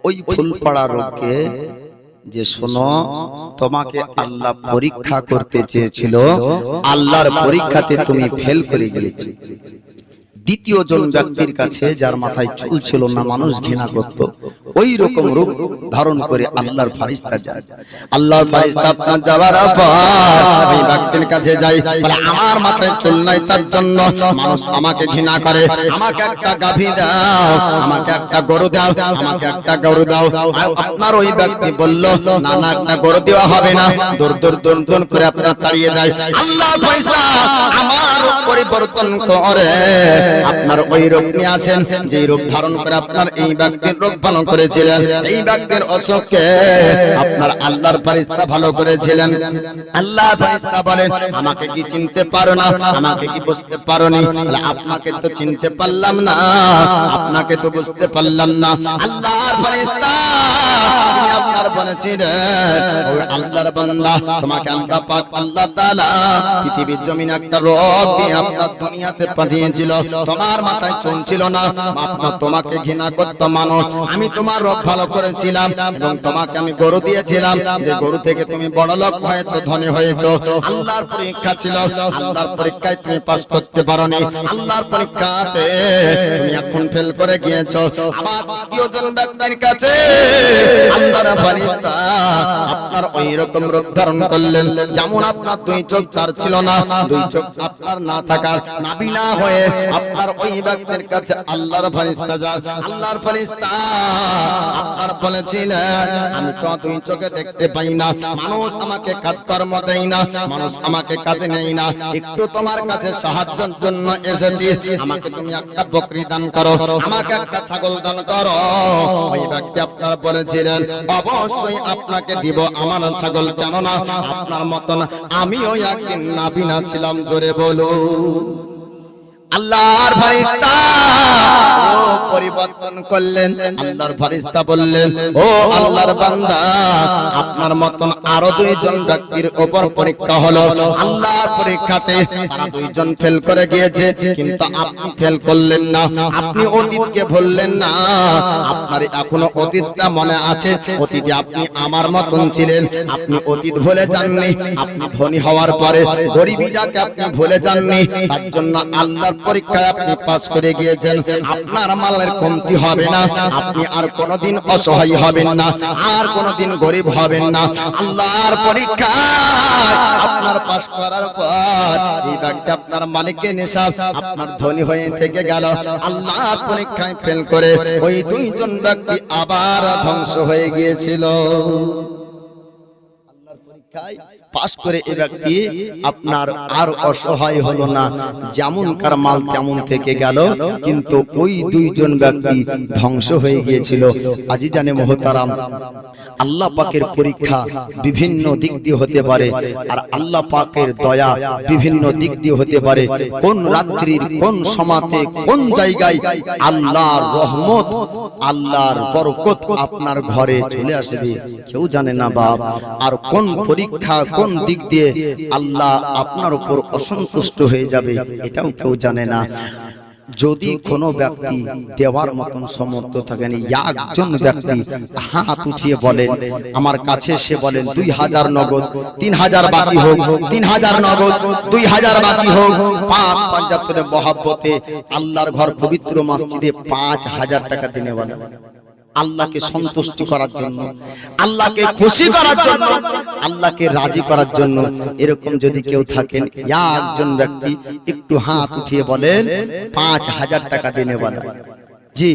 ওই ফুলপড়া রোগকে যে, শোনো, তোমাকে আল্লাহ পরীক্ষা করতে চেয়েছিল, আল্লাহর পরীক্ষাতে তুমি ফেল করে গিয়েছো। দ্বিতীয় জন ব্যক্তির কাছে যার মাথায় চুল ছিল না, মানুষ ঘৃণা করত, ওই রকম রূপ ধারণ করে আল্লাহর ফেরেশতা যায়। আল্লাহর ফেরেশতা আপনার যাওয়ার পর ওই ব্যক্তির কাছে যায়, বলে, আমার মাথায় চুল নাই, তার জন্য মানুষ আমাকে ঘৃণা করে, আমাকে একটা গাভী দাও, আমাকে একটা গরু দাও, আমাকে একটা গরু দাও। আপনার ওই ব্যক্তি বলল, না না, একটা গরু দেওয়া হবে না। দূর দূর দূর দূর করে আপনার তাড়িয়ে দেয়। আল্লাহর ফেরেশতা আমার রূপ পরিবর্তন করে আপনার ওই রূপ নিয়ে আসেন, যে রূপ ধারণ করে আপনার এই ব্যক্তির রূপ ভালো করেছিলেন। এই ব্যক্তির অসুখকে আপনার আল্লাহর ফেরেশতা ভালো করেছিলেন। আল্লাহর ফেরেশতা বলেন, আমাকে কি চিনতে পারো না, আমাকে কি বুঝতে পারোনি? বলে, আপনাকে তো চিনতে পারলাম না, আপনাকে তো বুঝতে পারলাম না। আল্লাহর ফেরেশতা আপনি আপনার বলেছিলেন, ও আল্লাহর বান্দা, তোমাকে আল্লাহ পাক আল্লাহ তাআলা পৃথিবীর জমিনে একটা রোগ দিয়ে আপনার দুনিয়াতে পাঠিয়েছিল, তোমার মাথায় চলছিল না, আপনার তোমাকে ঘৃণা করত মানুষ। আমি তোমার রব ভালো করেছিলাম এবং তোমাকে আমি গরু দিয়েছিলাম, যে গরু থেকে তুমি বড় লোক হয়েছো, ধনী হয়েছো। আল্লাহর পরীক্ষা ছিল, আল্লাহর পরীক্ষায় তুমি পাস করতে পারোনি, আল্লাহর পরীক্ষাতে তুমি এখন ফেল করে গিয়েছো। আবার দ্বিতীয়জন ব্যক্তির কাছে আল্লাহর ফেরেশতা আপনার ওই রকম রূপ ধারণ করলেন, যেমন আপনার দুই চোখ তার ছিল না, দুই চোখ আপনার না থাকার নাবিনা হয়ে আপনার ওই ব্যক্তির কাছে আল্লাহর ফেরেশতা যান। আল্লাহর ফেরেশতা আপনার বলেছিলেন, আমি তো দুই চোখে দেখতে পাই না, মানুষ আমাকে কাজকর্ম দেয় না, মানুষ আমাকে কাজে নেই না, একটু তোমার কাছে সাহায্যের জন্য এসেছি, আমাকে তুমি একটা বকরি দান করো, আমাকে একটা ছাগল দান করো। ওই ব্যক্তি আপনার বলেছিলেন, অবশ্যই আপনাকে দিব আমার ছাগল, কেননা আপনার মতন আমিও একদিন নাবিনা ছিলাম। জোরে বলো আল্লাহর ফেরেশতা পরিবর্তন করলেন। আল্লাহর ফেরেশতা বললেন, ও আল্লাহর বান্দা, আপনার মতন আরো দুইজন ব্যক্তির উপর পরীক্ষা হলো, আল্লাহর পরীক্ষাতে তারা দুইজন ফেল করে গিয়েছে, কিন্তু আপনি ফেল করলেন না, আপনি অতীতকে ভুললেন না, আপনার এখনো অতীতটা মনে আছে, অতীতে আপনি আমার মতন ছিলেন, আপনি অতীত ভুলে যাননি, আপনি ধনী হওয়ার পরে গরিবীটাকে আপনি ভুলে যাননি, তার জন্য আল্লাহর পরীক্ষায় আপনি পাস করে গিয়েছেন। আপনার মালের কমতি হবে না, আপনি আর কোনোদিন অসহায় হবেন না, আর কোনোদিন গরিব হবেন না। আল্লাহর পরীক্ষায় আপনার পাস করার পর এই ব্যক্তি আপনার মালিকের নিসাব আপনার ধনী হয়ে থেকে গেল। আল্লাহর পরীক্ষায় ফেল করে ওই দুইজন ব্যক্তি আবার ধ্বংস হয়ে গিয়েছিল। পাস করে এই ব্যক্তি আপনার আর অসহায় হলো না, যেমনকার মাল তেমন থেকে গেল, কিন্তু ওই দুইজন ব্যক্তি ধ্বংস হয়ে গিয়েছিল। আজিজানে মুহতারাম, আল্লাহ পাকের পরীক্ষা বিভিন্ন দিক দিয়ে হতে পারে, আর আল্লাহ পাকের দয়া বিভিন্ন দিক দিয়ে হতে পারে। কোন রাত্রির কোন সময়তে কোন জায়গায় আল্লাহর রহমত আল্লাহর বরকত আপনার ঘরে চলে আসবে কেউ জানে না বাপ। আর কোন পরীক্ষা কোন দিক দিয়ে আল্লাহ আপনার উপর অসন্তুষ্ট হয়ে যাবে এটাও কেউ জানে না। যদি কোনো ব্যক্তি দেওয়ার মতন সমর্থ থাকেন, একজন ব্যক্তি হাত উঠিয়ে বলেন আমার কাছে, সে বলেন 2000 নগদ, 3000 বাকি হোক, 3000 নগদ, 2000 বাকি হোক, পাক পাঞ্জাতনে মহব্বতে আল্লাহর ঘর পবিত্র মসজিদে 5000 টাকা দিনে বলেন, আল্লাহকে সন্তুষ্টি করার জন্য, আল্লাহকে খুশি করার জন্য, আল্লাহকে রাজি করার জন্য। এরকম যদি কেউ থাকেন, একজন ব্যক্তি একটু হাত উঠিয়ে বলেন 5000 টাকা দিনে বলেন। জি,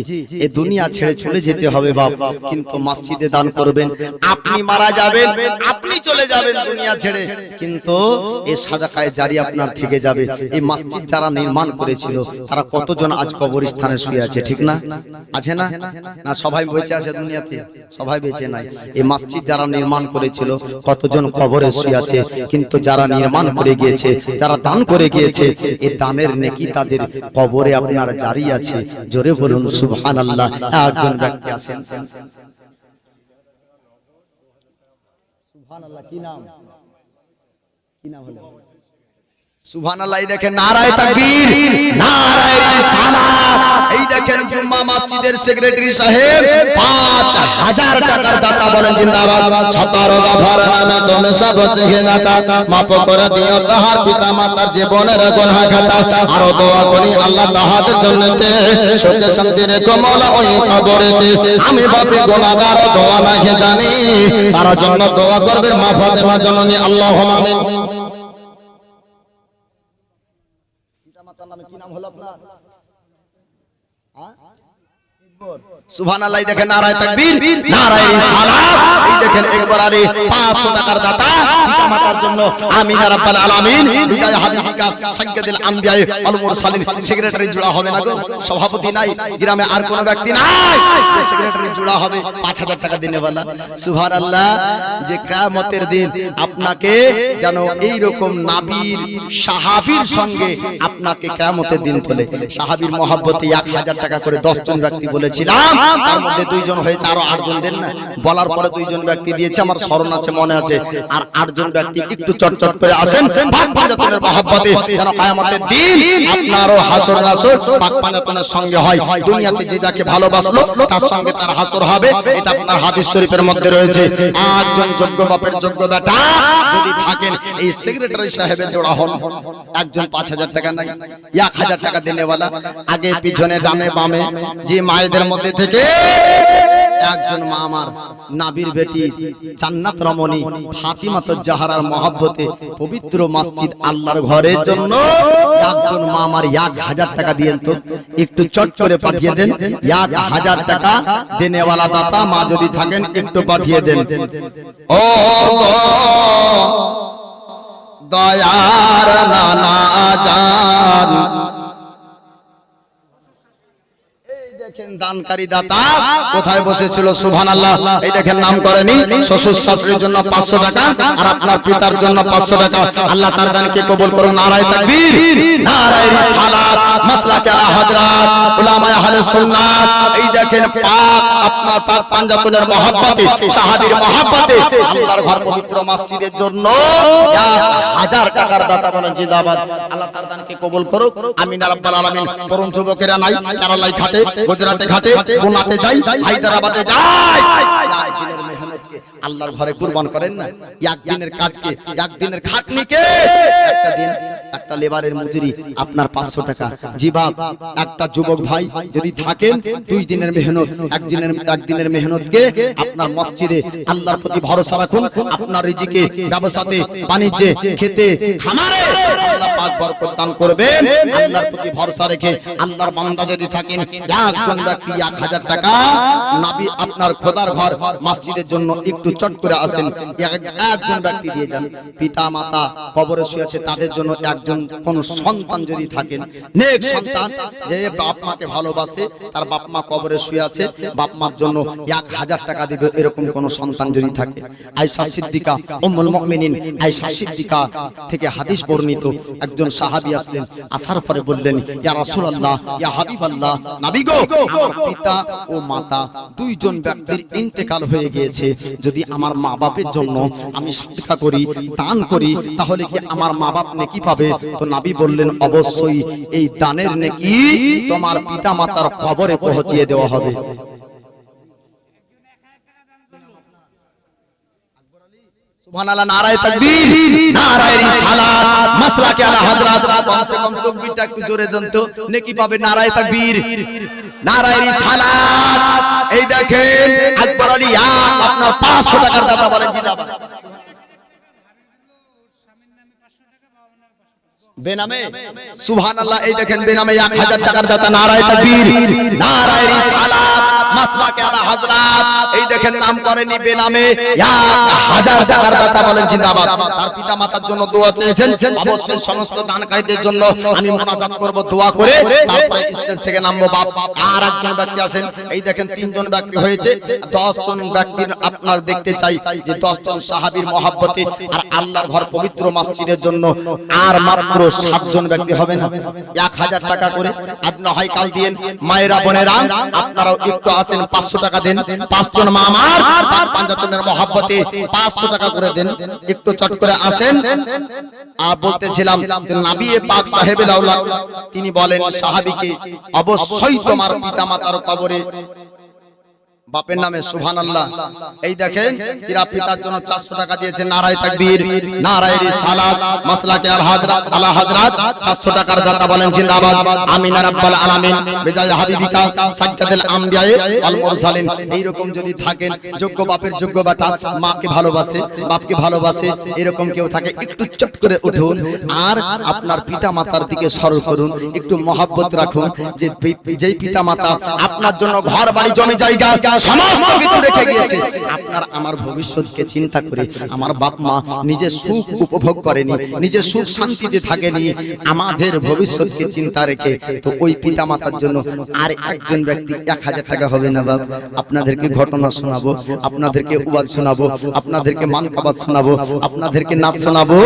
এই দুনিয়া ছেড়ে চলে যেতে হবে বাপ, কিন্তু মসজিদে দান করবেন। আপনি মারা যাবেন, আপনি চলে যাবেন দুনিয়া ছেড়ে, কিন্তু এই সাদাকায়ে জারি আপনার থেকে যাবে। এই মসজিদ যারা নির্মাণ করেছিল তারা কতজন আজ কবরস্থানে শুয়ে আছে, ঠিক না? আছে না? না সবাই বেঁচে আছে দুনিয়াতে? সবাই বেঁচে নাই। এই মসজিদ যারা নির্মাণ করেছিল কতজন কবরে শুয়ে আছে, কিন্তু যারা নির্মাণ করে গিয়েছে, যারা দান করে গিয়েছে, এই দানের নেকি তাদের কবরে আপনার জারি আছে। জোরে বলুন সুবহানাল্লাহ। একজন ব্যক্তি আছেন, সুবহানাল্লাহ, কি নাম? কি নাম হলো? সুবহানাল্লাহ। দেখেন নারায়ে তাকবীর, নারায়ে রিসালাত। এই দেখেন জুম্মা মসজিদের সেক্রেটারি সাহেব 5000 টাকার দাতা, বলেন জিন্দাবাদ। 17 গফার নামে তুমি সব চেহে দাতা, মাফ করে দিও তাহার পিতা মাতার জীবনের গুনাহ খাতা। আর দোয়া করি আল্লাহ তাহাদের জন্নতে সুখে শান্তি রেখো মওলা ওই কবরেতে। আমি বাপে গুনাহগার, দোয়া নাহি জানি, তার জন্য দোয়া করবে মা ফাতেমা জননী, আল্লাহুম্মা আমিন। নামে কি নাম হলো আপনার? সুবহানাল্লাহ। দেখেন নারায়ে তাকবীর, নারায়ে রিসালাত। এই দেখেন একবার আরে 500 টাকার দাতা পিতা মাতার জন্য, আমিন ইয়া রাব্বাল আলামিন। বিদায় হাবিবিকা সাইয়্যিদুল আমবিয়া ওয়াল মুরসালিন। সেক্রেটারি জুড়া হবে না গো, সভাপতি নাই, গ্রামে আর কোন ব্যক্তি নাই যে সেক্রেটারি জুড়া হবে 5000 টাকা দিনে বলা। সুবহানাল্লাহ। যে কিয়ামতের দিন আপনাকে যেন এই রকম নবীর সাহাবীর সঙ্গে আপনাকে কিয়ামতের দিন তোলে। সাহাবীর মহব্বতে 1000 টাকা করে 10 জন ব্যক্তি বলেছিলাম তার মধ্যে দুইজন হয়েছে, আরো 8 জন দেন না। বলার পরে দুইজন ব্যক্তি দিয়েছে, আমার স্মরণ আছে, মনে আছে। আর 8 জন ব্যক্তি একটু চটচট করে আসেন পাক পাঞ্জাতনের মহব্বতে, যেন কিয়ামতের দিন আপনারও হাসর নাসর পাক পাঞ্জাতনের সঙ্গে হয়। দুনিয়াতে যে যাকে ভালোবাসলো তার সঙ্গে তার হাসর হবে, এটা আপনার হাদিস শরীফের মধ্যে রয়েছে। একজন যোগ্য বাপের যোগ্য বেটা যদি থাকেন, এই সেক্রেটারি সাহেবের জোড়া হন, একজন 5000 টাকা নাই, 1000 টাকা দেনেওয়ালা, আগে পিছনে ডানে বামে যে মায়েদের মধ্যে থেকে একজন মা আমার নাবির বেটি জান্নাত রমণী ফাতিমাতুজ জাহরার মহব্বতে পবিত্র মসজিদ আল্লাহর ঘরের জন্য একজন মা আমার 1000 টাকা দিয়েন তো, একটু চট করে পাঠিয়ে দেন। 1000 টাকা দেনেওয়ালা দাতা মা যদি থাকেন একটু পাঠিয়ে দেন। ও দয়ার নানা জান, দেখেন দানকারী দাতা কোথায় বসেছিল, সুবহানাল্লাহ। এই দেখেন নাম করেনি, শ্বশুর শাশুড়ির জন্য 500 টাকা আর আপনার পিতার জন্য 500 টাকা। আল্লাহ তার দানকে কবুল করুন। নারায়ে তাকবীর, নারায়ে রিসালাত, মাসলাকে আলা হযরত উলামায়ে আহলে সুন্নাত। এই দেখেন পাক আপনার পাক পাঞ্জাতনের মহব্বতে, সাহাবীর মহব্বতে আল্লাহর ঘর পবিত্র মসজিদের জন্য 1000 টাকার দাতা বলেন জিন্দাবাদ। আল্লাহ তার দানকে কবুল করুক, আমিন রাব্বাল আলামিন। তরুণ যুবকেরা নাই, কেরালায় খাটে, গুজরাটে ঘাটে, পুনাতে যাই, হায়দ্রাবাদে যাই, একদিনের মেহনতকে আল্লাহর ঘরে কুরবান করেন না। একদিনের কাজকে, একদিনের খাটনিকে একটা দিন একটা লেবারের মজুরি আপনার 500 টাকা। জি বাপ, একটা যুবক ভাই যদি থাকেন, 2 দিনের মেহনত, একদিনের মেহনতকে আপনার মসজিদে আল্লাহর প্রতি ভরসা রাখুন। আপনার রিজিকে, ব্যবসাতে, বাণিজ্যে, খেতে, খামারে আল্লাহ পাক বরকত দান করবেন। আল্লাহর প্রতি ভরসা রেখে আল্লাহর বান্দা যদি থাকেন, একজন ব্যক্তি 1000 টাকা নবী আপনার খোদার ঘর মসজিদের জন্য একটু চট করে আসেন, একজন ব্যক্তি দিয়ে যান। পিতা মাতা কবরে শুয়ে আছে, তাদের জন্য একজন কোন সন্তান যদি থাকেন, নেক সন্তান যে বাপ মাকে ভালোবাসে, তার বাপ মা কবরে শুয়ে আছে, বাপ মার জন্য 1000 টাকা দিবে, এরকম কোন সন্তান যদি থাকে। আয়েশা সিদ্দিকা উম্মুল মুমিনিন আয়েশা সিদ্দিকা থেকে হাদিস বর্ণিত, একজন সাহাবী আসলেন, আসার পরে বললেন, ইয়া রাসূলুল্লাহ, ইয়া হাবিবাল্লাহ, নবী গো, আমার পিতা ও মাতা দুইজন ব্যক্তির ইন্তেকাল হয়ে গিয়েছে, যদি আমার মা বাপের জন্য আমি সাদকা করি, দান করি, তাহলে কি আমার মা বাপ নেকি পাবে? তো নবী বললেন, অবশ্যই এই দানের নেকি তোমার পিতা মাতার কবরে পৌঁছিয়ে দেওয়া হবে। সুবহানাল্লাহ, নারায়ে তাকবীর, নারায়ে রিসালাত, মাসলাকে আলা হযরত। কমসে কম তাকবীরটা একটু জোরে দেন তো, নেকি পাবে। নারায়ে তাকবীর, নারায়ে রিসালাত। এই দেখেন আকবর আলী আপনার 500 টাকার দাতা বলেন জিন্দাবাদ। বেনামে, সুবহানাল্লাহ। এই দেখেন বেনামে 1000 টাকার দাতা। নারায়ে তাকবীর, নারায়ে রিসালাত, মাসলাকে আলা হযরত। এই দেখেন নাম করেনি, বেনামে 1000 টাকার দাতা বলেন জিন্দাবাদ। তার পিতা মাতার জন্য দোয়া চেয়েছেন, অবশ্যই সমস্ত দানকারীদের জন্য আমি মুনাজাত করব দোয়া করে, তারপরে স্টেজ থেকে নামবো। বাপ আর একজন ব্যক্তি আছেন, এই দেখেন 3 জন ব্যক্তি হয়েছে। 10 জন ব্যক্তির আপনার দেখতে চাই যে 10 জন সাহাবীর মহব্বতে আর আল্লাহর ঘর পবিত্র মসজিদের জন্য আর মাত্র 7 জন ব্যক্তি হবে না? 1000 টাকা করে আপনি হয় কাল দিয়েন। মায়েরা বোনেরা আপনারাও একটু আসেন, 500 টাকা দেন। 5 জন মা আমার পাঞ্জাতনের মহব্বতে 500 টাকা করে দেন, একটু চট করে আসেন। আর বলতেছিলাম যে নবী পাক সাহেবেল আওলাদ তিনি বলেন সাহাবীকে, অবশ্যই তোমার পিতামাতার কবরে বাপের নামে, সুবহানাল্লাহ। এই দেখেন এরা পিতার জন্য 400 টাকা দিয়েছে। নারায়ে তাকবীর, নারায়ে রিসালাত, মাসলাকে আল হযরত আলা হযরত 400 টাকার দাতা বলেন জিন্দাবাদ। আমিন রাব্বাল আলামিন, বিজয় হাবিবিকা সাজ্জাদুল আমবিয়া ওয়াল মুরসালিন। এই রকম যদি থাকেন, যোগ্য বাপের যোগ্য বেটা, মাকে ভালোবাসে, বাপকে ভালোবাসে, এরকম কেউ থাকে, একটু চট করে উঠুন আর আপনার পিতা মাতার দিকে স্মরণ করুন, একটু মহব্বত রাখুন। যে যেই পিতা মাতা আপনার জন্য ঘর বাড়ি জমি জায়গা সমস্ত কিছু রেখে গিয়েছে। আপনার আমার ভবিষ্যৎকে চিন্তা করে আমার বাপ মা নিজের সুখ উপভোগ করেনি, নিজের সুখ শান্তিতে থাকেনি, আমাদের ভবিষ্যৎকে চিন্তা রেখে তো ওই পিতা মাতার জন্য আর একজন ব্যক্তি 1000 টাকা হবে না বাপ? আপনাদেরকে ঘটনা শোনাবো, আপনাদেরকে ওয়াজ শোনাবো, আপনাদেরকে মানকাবাত শোনাবো, আপনাদেরকে নাচ শোনাবো।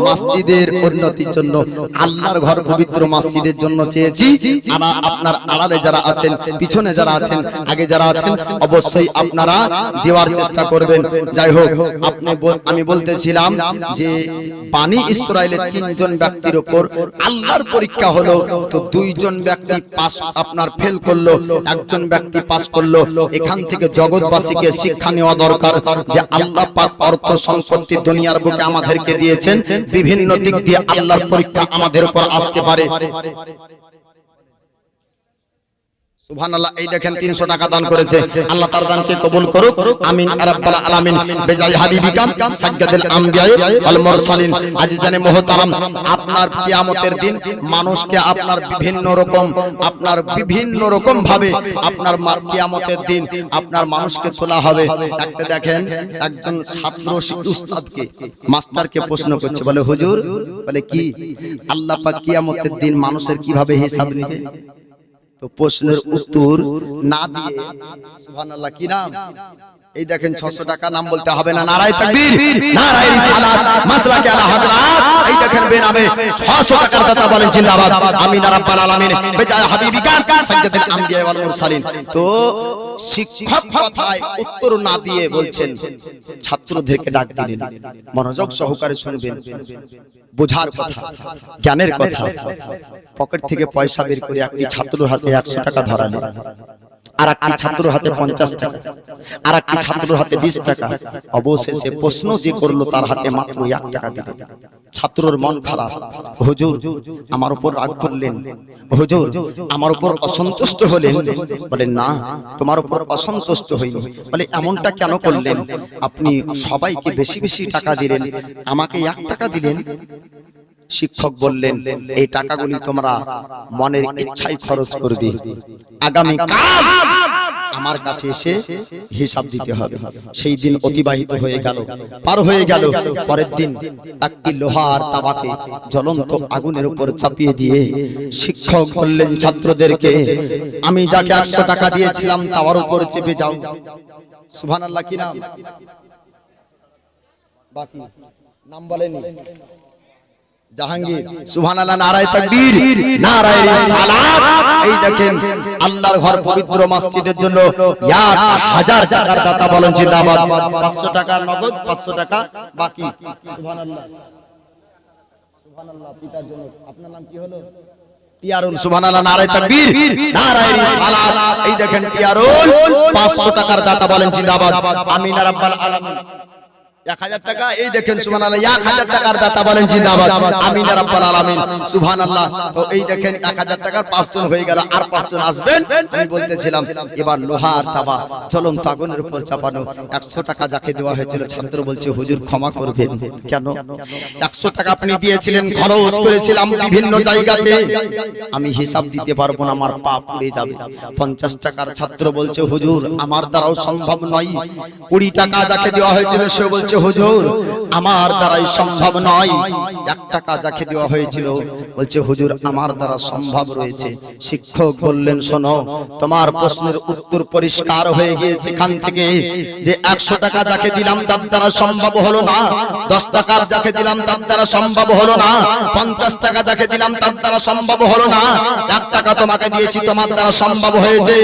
মসজিদের উন্নতির জন্য, আল্লাহর ঘর পবিত্র মসজিদের জন্য চেয়েছি। আপনার আড়ালে যারা আছেন, পিছনে যারা আছেন, আগে যারা আছেন, অবশ্যই আপনারা দেওয়ার চেষ্টা করবেন। যাই হোক, আমি বলতেছিলাম যে বানি ইসরাইলের 3 জন ব্যক্তির উপর আল্লাহর পরীক্ষা হলো, তো 2 জন ব্যক্তি পাস আপনার ফেল করলো, একজন ব্যক্তি পাস করলো। এখান থেকে জগৎবাসীকে শিক্ষা নেওয়া দরকার যে আল্লাহ পাক অর্থ সম্পত্তি দুনিয়ার বুকে আমাদেরকে দিয়েছেন, বিভিন্ন দিক দিয়ে আল্লাহর পরীক্ষা আমাদের উপর আসতে পারে। সুবহানাল্লাহ। এই দেখেন 300 টাকা দান করেছে, আল্লাহ তার দানকে কবুল করুক, আমিন ইয়া রাব্বাল আলামিন। বেজাই হাবিবিকা সাজ্জাদুল আম্বিয়া ওয়াল মুরসালিন। আজিজানে মুহতারাম, আপনার কিয়ামতের দিন মানুষকে আপনার বিভিন্ন রকম ভাবে আপনার কিয়ামতের দিন আপনার মানুষকে তোলা হবে। একটা দেখেন, একজন ছাত্র উস্তাদকে মাস্টারকে প্রশ্ন করছে, বলে হুজুর, বলে কি আল্লাহ পাক কিয়ামতের দিন মানুষের কিভাবে হিসাব নেবে? তো প্রশ্নের উত্তর না দিয়ে সুবহানাল্লাহ কি নাম, এই দেখেন 600 টাকা, নাম বলতে হবে না, নারায়ে তাকবীর, নারায়ে রিসালাত, মাসলাকে আলা হযরত। এই দেখেন বেনামে 600 টাকার দাতা বলেন জিন্দাবাদ, আমিন ইয়া রাব্বাল আলামিন। বেজায় হাবিবিকা সাজ্জাদুল আম্বিয়া ওয়াল মুরসালিন। তো শিক্ষক কথায় উত্তর না দিয়ে বলছেন, ছাত্রদেরকে ডাক দিলেন, মনোযোগ সহকারে শুনবেন, বোঝার কথা, জ্ঞানের কথা। পকেট থেকে পয়সা বের করে একটি ছাত্রের হাতে 100 টাকা ধরালেন, আর একটি ছাত্রের হাতে 50 টাকা, আর একটি ছাত্রের হাতে 20 টাকা। অবশেষে প্রশ্ন যে করলো তার হাতে মাত্র 1 টাকা দিলেন। ছাত্রের মন খারাপ, হুজুর আমার উপর রাগ করলেন, হুজুর আমার উপর অসন্তুষ্ট হলেন। বলে না, তোমার উপর অসন্তুষ্ট হইনি। বলে এমনটা কেন করলেন? আপনি সবাইকে বেশি বেশি টাকা দিলেন, আমাকে 1 টাকা দিলেন। শিক্ষক বললেন, এই টাকাগুলি তোমরা মনের ইচ্ছায় খরচ করবে, আগামী কাল আমার কাছে এসে হিসাব দিতে হবে। সেই দিন অতিবাহিত হয়ে গেল, পার হয়ে গেল। পরের দিন একটি লোহার তাবাকে জ্বলন্ত আগুনের উপর চাপিয়ে দিয়ে শিক্ষক বললেন ছাত্রদেরকে, আমি যাকে 100 টাকা দিয়েছিলাম তার উপর চেপে যাও। সুবহানাল্লাহ। কি নাম? বাকি নাম বলেনি, জাহাঙ্গীর। সুবহানাল্লাহ, নারায়ে তাকবীর, নারায়ে রিসালাত। এই দেখেন আল্লাহর ঘর পবিত্র মসজিদের জন্য 1000 টাকার দাতা বলেন জিন্দাবাদ। 500 টাকা নগদ, 500 টাকা বাকি। সুবহানাল্লাহ, সুবহানাল্লাহ। পিতার জন্য। আপনার নাম কি হলো? টিয়ারুল। সুবহানাল্লাহ, নারায়ে তাকবীর, নারায়ে রিসালাত। এই দেখেন টিয়ারুল 500 টাকার দাতা বলেন জিন্দাবাদ, আমিন ইয়া রাব্বাল আলামিন। 1000 টাকা, এই দেখেন সুবহানাল্লাহ, 1000 টাকার দাতা বলেন জিন্দাবাদ, আমিন ইয়া রাব্বাল আলামিন। সুবহানাল্লাহ। তো এই দেখেন 1000 টাকার 5 জন হয়ে গেল, আর 5 জন আসবেন। আমি বলতেছিলাম এবার লোহার তাবা জ্বলন্ত আগুনের উপর চাপানো। 100 টাকা যাকে দেওয়া হয়েছিল, ছাত্র বলছে হুজুর ক্ষমা করবেন। কেন? 100 টাকা আপনি দিয়েছিলেন, খরচ করেছিলাম বিভিন্ন জায়গাতে, আমি হিসাব দিতে পারবো না, আমার পাপ পুড়ে যাবে। 50 টাকার ছাত্র বলছে হুজুর আমার দ্বারাও সম্ভব নয়। 20 টাকা যাকে দেওয়া হয়েছিল সে বলছে হুজুর আমার দ্বারাই সম্ভব নয়। 1 টাকা যাকে দেওয়া হয়েছিল বলছে হুজুর আমার দ্বারা সম্ভব রয়েছে। শিক্ষক বললেন, শোনো, তোমার প্রশ্নের উত্তর পরিষ্কার হয়ে গিয়েছে এখান থেকে, যে 100 টাকা যাকে দিলাম তার দ্বারা সম্ভব হলো না, 10 টাকা যাকে দিলাম তার দ্বারা সম্ভব হলো না, 50 টাকা যাকে দিলাম তার দ্বারা সম্ভব হলো না, 1 টাকা তোমাকে দিয়েছি তোমার দ্বারা সম্ভব হয়েছে।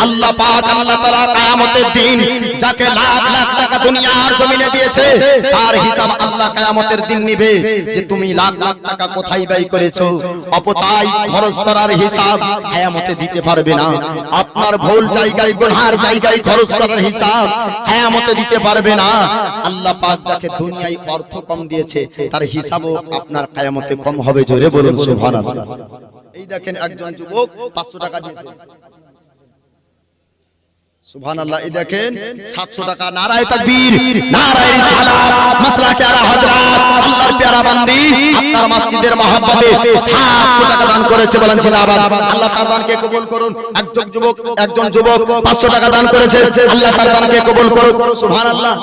আল্লাহ পাক আল্লাহ তাআলা কিয়ামতের দিন যাকে লাখ লাখ টাকা দুনিয়ার জমিনে দিয়েছে তার হিসাব আল্লাহ কিয়ামতের দিন নিবে, যে তুমি লাখ লাখ টাকা কোথায় ব্যয় করেছো। অপচয় খরচ করার হিসাব কিয়ামতে দিতে পারবে না। আপনার ভুল জায়গায় গুনার জায়গায় খরচ করার হিসাব কিয়ামতে দিতে পারবে না। আল্লাহ পাক যাকে দুনিয়ায় অর্থ কম দিয়েছে তার হিসাবও আপনার কিয়ামতে কম হবে। জোরে বলুন সুবহানাল্লাহ। এই দেখেন একজন যুবক 500 টাকা দিয়েছে, সুবহানাল্লাহ। এই দেখেন 700 টাকা। নারায়ে তাকবীর, নারায়ে রিসালাত, মাসলাকে আলা হযরত আল্লাহর প্যারা বান্দি আপনার মসজিদের মহব্বতে 700 টাকা দান করেছে, বলেন জিন্নাবাদ। আল্লাহ তার দানকে কবুল করুন। একজন যুবক 500 টাকা দান করেছে, আল্লাহ তার দানকে কবুল করুন। সুবহানাল্লাহ।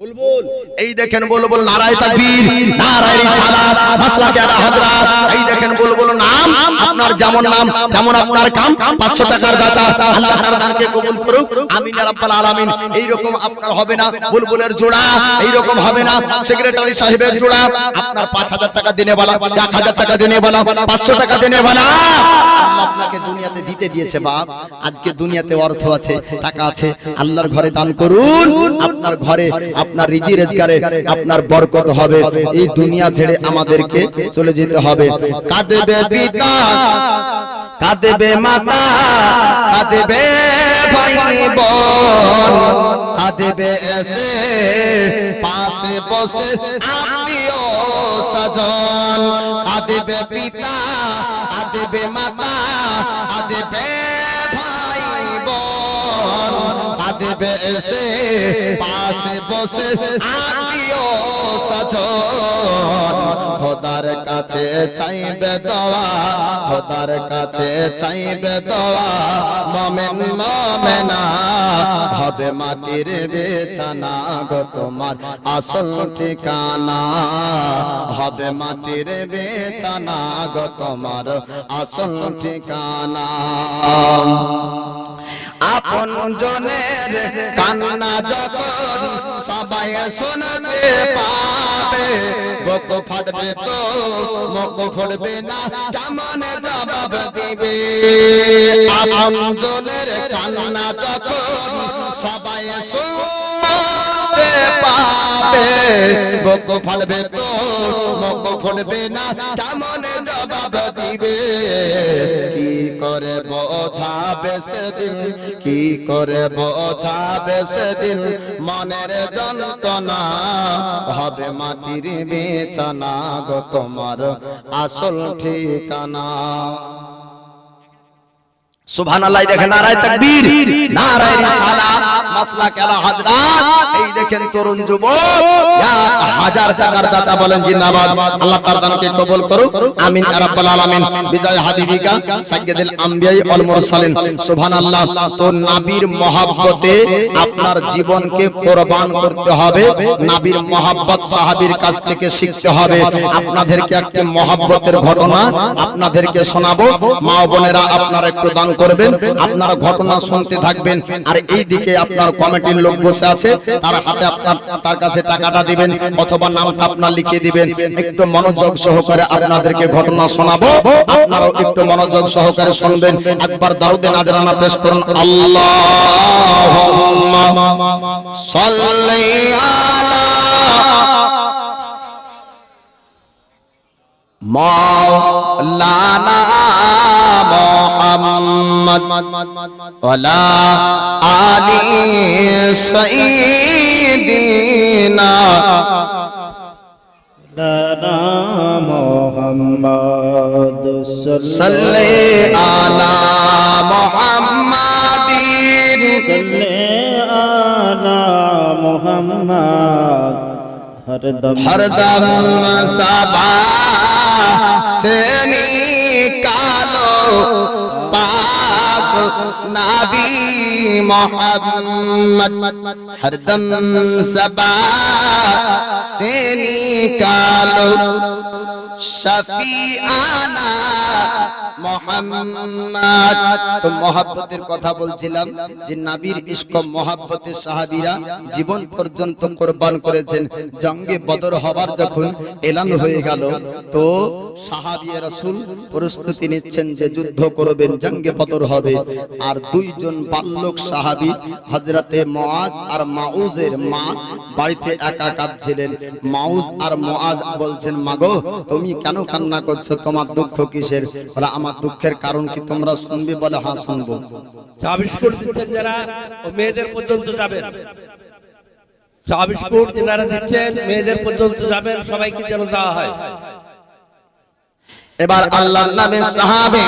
বুলবুল, এই দেখেন বুলবুল, নারায়ে তাকবীর, নারায়ে রিসালাত, মাসলাকে আলা হযরত। এই দেখেন বুলবুল নাম, আপনার যেমন নাম তেমন আপনার কাম। 500 টাকার দাতা, আল্লাহ তার দানকে কবুল করুক, আমিন ইয়া রাব্বাল আলামিন। এই রকম আপনার হবে না বুলবুলের জোড়া, এই রকম হবে না সেক্রেটারি সাহেবের জোড়া। আপনার 5000 টাকা দিনে বলা, 1000 টাকা দিনে বলা, 500 টাকা দিনে বলা। আল্লাহ আপনাকে দুনিয়াতে দিতে দিয়েছে বাপ। আজকে দুনিয়াতে অর্থ আছে, টাকা আছে, আল্লাহর ঘরে দান করুন। আপনার ঘরে আপনার রিজি রোজগারে আপনার বরকত হবে। এই দুনিয়া ছেড়ে আমাদেরকে চলে যেতে হবে। কাঁদবে পিতা, কাঁদবে মাতা, কাঁদবে ভাই বোন, কাঁদবে এসে পাশে বসে আত্মীয় স্বজন। কাঁদবে পিতা, কাঁদবে মাতা, কাঁদবে ভাই বোন, কাঁদবে এসে পাশে বসে আত্মীয় স্বজন। খোদার কাছে চাইবে দোয়া, খোদার কাছে চাইবে দোয়া। মুমিন মুমিনা হবে মাটির বিছানা গো তোমার আসল ঠিকানা, হবে মাটির বিছানা গো তোমার আসল ঠিকানা। আপন জনের কান্না যখন সবাই শুনতে পাবে, বুক ফাটবে তো মুখ ফুটবে না, কেমন জবাব দিবে। আপন জনের কান্না যখন সবাই শুনতে পাবে, বুক ফাটবে তো মুখ ফুটবে না, কেমন জবাব দিবে। কি করে বোঝাবে সেদিন, কি করে বোঝাবে সেদিন মনের যন্ত্রণা, হবে মাটির বিছানা গো তোমার আসল ঠিকানা। সুবহানাল্লাহ। দেখেন নারায়ে তাকবীর, নারায়ে রিসালাত, মাসলাকে আলা হযরত। এই দেখেন তরুণ যুবক 1000 টাকার দাতা, বলেন জিন্নাবাদ। আল্লাহ তার দানকে কবুল করুক, আমিন ইয়া রাব্বাল আলামিন। বিদায় হাবিবিকা সাইয়্যিদুল আমবিয়া ওয়াল মুরসালিন। সুবহানাল্লাহ। তো নবীর মহব্বতে আপনার জীবনকে কুরবান করতে হবে। নবীর মহব্বত সাহাবীর কাছ থেকে শিখতে হবে। আপনাদেরকে একটি মহব্বতের ঘটনা আপনাদেরকে শোনাবো। মা বোনেরা আপনারা একটু দান করবেন, আপনারা ঘটনা শুনতে থাকবেন। আর এই দিকে আপনার কমিটির লোক বসে আছে, তার হাতে আপনার তার কাছে টাকাটা দিবেন অথবা নামটা আপনার লিখে দিবেন। একটু মনোযোগ সহকারে আপনাদেরকে ঘটনা শোনাবো, আপনারাও একটু মনোযোগ সহকারে শুনবেন। একবার দরুদে নাজরানা পেশ করুন। আল্লাহুম্মা সাল্লি আলা মাওলানা মুহাম্মদ ওয়ালা আলি সাইয়্যিদিনা লানা মুহাম্মদ সাল্লি আলা মুহাম্মাদিন সাল্লি আলা মুহাম্মদ হরদম সাবা से निकालो पाक नबी मोहम्मद, हरदम सबा से निकालो शफीआना মোহাম্মদ। তো মহব্বতের কথা বলছিলাম যে নবীর ইশক মহব্বতে সাহাবীরা জীবন পর্যন্ত কুরবান করেছেন। জঙ্গে বদর হবার যখন এলান হয়ে গেল, তো সাহাবীয়ে রাসূল প্রস্তুতি নিচ্ছেন যে যুদ্ধ করবেন, জঙ্গে বদর হবে। আর দুইজন বালক সাহাবী হযরতে মুআজ আর মাউজের মা বাড়িতে একা কাঁদছিলেন। মাউজ আর মুআজ বলছেন, মাগো তুমি কেন কান্না করছো, তোমার দুঃখ কিসের? বলে আমার দুঃখের কারণ কি তোমরা শুনবে? বলে হ্যাঁ শুনবো। বিস্কুট দিচ্ছেন যারা, ও মেয়েদের পর্যন্ত যাবেন। বিস্কুট যারা দিচ্ছেন মেয়েদের পর্যন্ত যাবেন, সবাইকে যেন দেওয়া হয়। এবার আল্লাহর নবী সাহাবী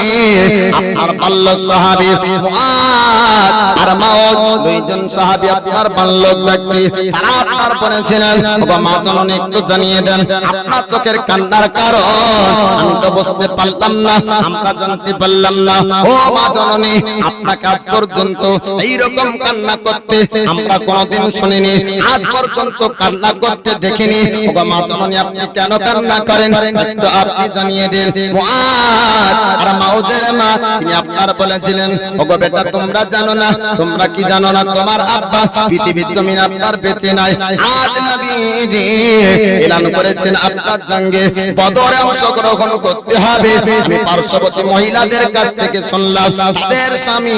আপনার বাল্যক সাহাবী মুআদ আর মাউদ দুইজন সাহাবী আপনার বাল্যক ব্যক্তি তারা আপনার বলেছিলেন ওগো মা জননী একটু জানিয়ে দেন আপনার চোখের কান্নার কারণ আমি তো বুঝতে পারলাম না আমরা জানতে পারলাম না ও মা জননী আপনাকে আজ পর্যন্ত এই রকম কান্না করতে আমরা কোনোদিন শুনিনি আজ পর্যন্ত কান্না করতে দেখিনি ওগো মা জননী আপনি কেন কান্না করেন একটু আপনি জানিয়ে দেন মুআদ আর মাউদের মা তিনি আপনার বলেছিলেন ওগো বেটা তোমরা জানো না তোমরা কি জানো না তোমার আব্বা পৃথিবীর জমিনে আপনার বেঁচে নাই আজ নবীজি এলান করেছেন আপনার জঙ্গে বদরে অংশগ্রহণ করতে হবে আমি পার্শ্ববর্তী মহিলাদের কাছ থেকে শুনলাম তাদের স্বামী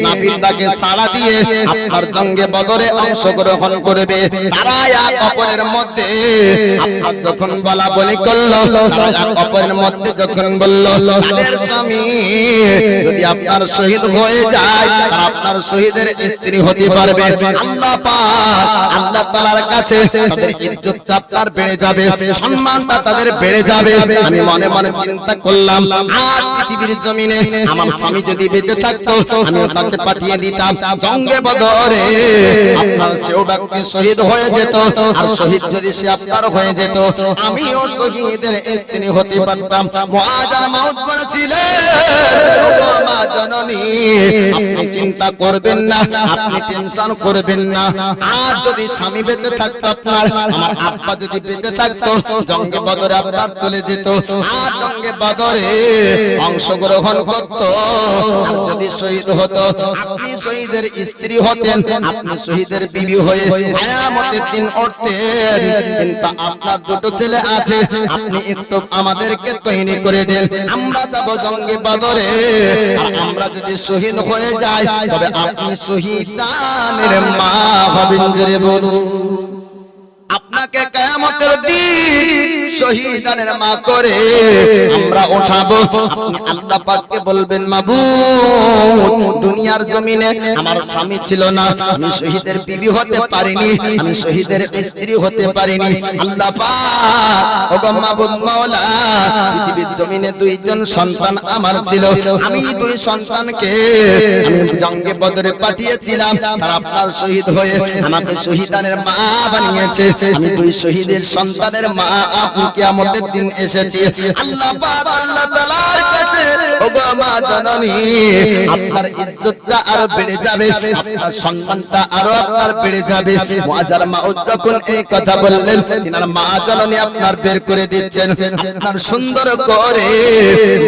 নবীর ডাকে সাড়া দিয়ে আপনার জঙ্গে বদরে অংশগ্রহণ করবে তারা এক অপরের মধ্যে আপনার যখন বলা বলি করলো তারা এক অপরের মধ্যে যখন বলল তাদের স্বামী যদি আপনার শহীদ হয়ে যায় তারা আপনার শহীদের স্ত্রী হতে পারবে আল্লাহ পাক আল্লাহ তাআলার কাছে তাদের ইজ্জতটা আপনার বেড়ে যাবে সম্মানটা তাদের বেড়ে যাবে আমি মনে মনে চিন্তা করলাম আজ পৃথিবীর জমিনে আমার স্বামী যদি বেঁচে থাকতো আমিও তাকে পাঠিয়ে দিতাম জঙ্গে বদরে আপনার সেও ব্যক্তি শহীদ হয়ে যেত আর শহীদ যদি সে আপনার হয়ে যেত আমিও শহীদের স্ত্রী হতে পারতাম মুআদ আর মাউদ বলেছিলেন ওগো মা জননী আপনি চিন্তা করবেন না আপনি টেনশন করবেন না আজ যদি স্বামী বেঁচে থাকতো আপনার আমার আব্বা যদি বেঁচে থাকতো জঙ্গে বদরে আপনার চলে যেত আর জঙ্গে বদরে অংশগ্রহণ করতো আর যদি শহীদ হতো আপনি শহীদের স্ত্রী হতেন আপনি শহীদের বিবি হয়ে কিয়ামতের দিন উঠতেন কিন্তু আপনার দুটো ছেলে আছে আপনি একটু আমাদেরকে তৈরি করে দেন আমরা যাব জঙ্গে বদরে আর আমরা যদি শহীদ হয়ে যাই তবে আপনি শহীদানের মা হবেন জোরে বলুন আপনাকে কিয়ামতের দিন শহীদানের মা করে আমরা উঠাবো আপনি আল্লাহ পাককে বলবেন মাবুদ দুনিয়ার জমিনে আমার স্বামী ছিল না আমি শহীদের বিবি হতে পারিনি আমি শহীদের স্ত্রী হতে পারিনি আল্লাহ পাক ওগো মাবুদ মাওলা পৃথিবীর জমিনে দুইজন সন্তান আমার ছিল আমি দুই সন্তানকে আমি জঙ্গে বদরে পাঠিয়েছিলাম তারা আপনার শহীদ হয়ে আমাকে শহীদানের মা বানিয়েছে আমি দুই শহীদের সন্তানের মা আপনি কিয়ামতের দিন এসেছি আল্লাহ পাক আল্লাহ তাআলার কাছে ওগো মা জননী আপনার ইজ্জতটা আরো বেড়ে যাবে আপনার সম্মানটা আরো আপনার বেড়ে যাবে মুআদ আর মাউদ যখন এই কথা বললেন তিনার মা জননী আপনার বের করে দিচ্ছেন আপনার সুন্দর করে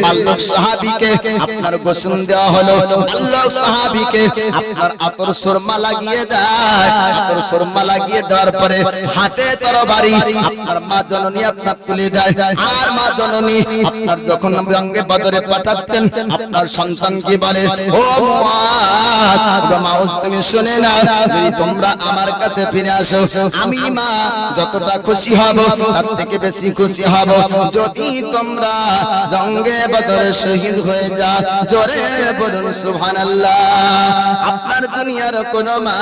বাল্যক সাহাবীকে আপনার গোসল দেওয়া হলো বাল্যক সাহাবীকে আপনার আতর সুরমা লাগিয়ে দেয় আতর সুরমা লাগিয়ে দেওয়ার পরে হাতে তরবারি আপনার মা জননী আপনার তুলে দেয় আর মা জননী আপনার যখন জঙ্গে বদরে পাঠাচ্ছেন আপনার সন্তান কি বলে ও মুআদ ও মাউদ তুমি শুনে না যদি তোমরা আমার কাছে ফিরে আসো আমি মা যতটা খুশি হব তার থেকে বেশি খুশি হব যদি তোমরা জঙ্গে বদরে শহীদ হয়ে যাও জোরে বলুন সুবহানাল্লাহ আপনার দুনিয়ার কোন মা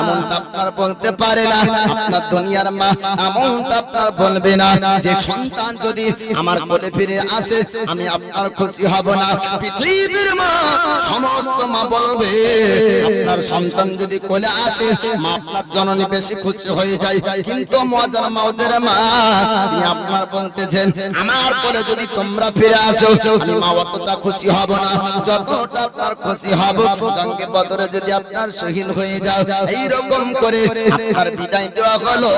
এমনটা আপনার বলতে পারে না আপনার দুনিয়ার মা এমনটা আপনার বলবে না যে সন্তান যদি আমার কোলে ফিরে আসে আমি আপনার খুশি হব না পৃথিবীর মা সমস্ত মা বলবে আপনার সন্তান যদি কোলে আসে মা আপনার জননী বেশি খুশি হয়ে যায় কিন্তু মুআজ্জার মাউদের মা তিনি আপনার বলতেছেন আমার কোলে যদি তোমরা ফিরে আসো আমি মা অতটা খুশি হব না যতটা আপনার খুশি হব জঙ্গে বদরে যদি আপনার শহীদ হয়ে যাও এই রকম করে আপনার বিদায় দেওয়া হলো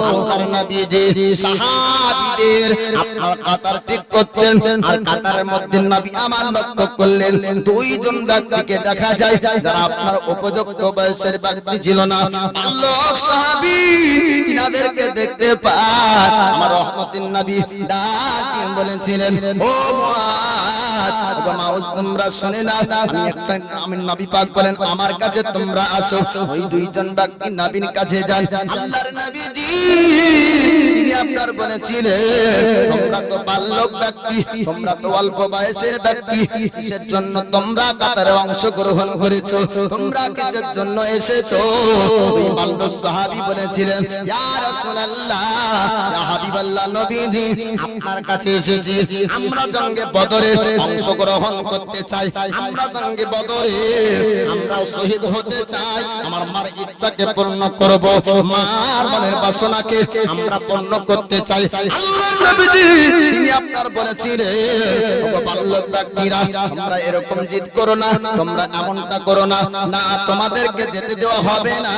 আল্লাহর নবীজি সাহাবীদের আপনার কাতার ঠিক করছেন আর কাতারের মধ্যে নবী আমার লক্ষ্য করলেন দুইজন ব্যক্তিকে দেখা যায় যারা আপনার উপযুক্ত বয়সের ব্যক্তি ছিল না বাল্যক সাহাবী ইনাদেরকে দেখতে পায় আমার রহমতের নবী ডাক দিয়ে বলেছিলেন ও মুআদ ওগো মাউস তোমরা শুনে না, আমি নবী পাক বলেন আমার কাছে তোমরা আসো। ওই দুইজন ব্যক্তি নবীর কাছে যান। আল্লাহর নবীজি তিনি আপনার বলেছিলেন তোমরা তো বালক ব্যক্তি, তোমরা তো অল্প বয়সের ব্যক্তি, কিসের জন্য তোমরা কাতারে অংশগ্রহণ করেছো, তোমরা কিসের জন্য এসেছো? ওই বালক সাহাবী বলেছিলেন ইয়া রাসূলুল্লাহ, ইয়া হাবিবাল্লাহ নবীজি আপনার কাছে এসেছি, আমরা জঙ্গে বদরে অংশগ্রহণ করতে চাই, আমরা জঙ্গে বদরে আমরা শহীদ হতে চাই, আমার মার ইচ্ছাকে পূর্ণ করব, মার মনের বাসনাকে আমরা পূর্ণ করতে চাই। আল্লাহর নবীজি তিনি আপনার বলেছিলেন ওগো বালক ব্যক্তিরা তোমরা এরকম জিদ করো না, তোমরা এমনটা করো না, না তোমাদেরকে যেতে দেওয়া হবে না।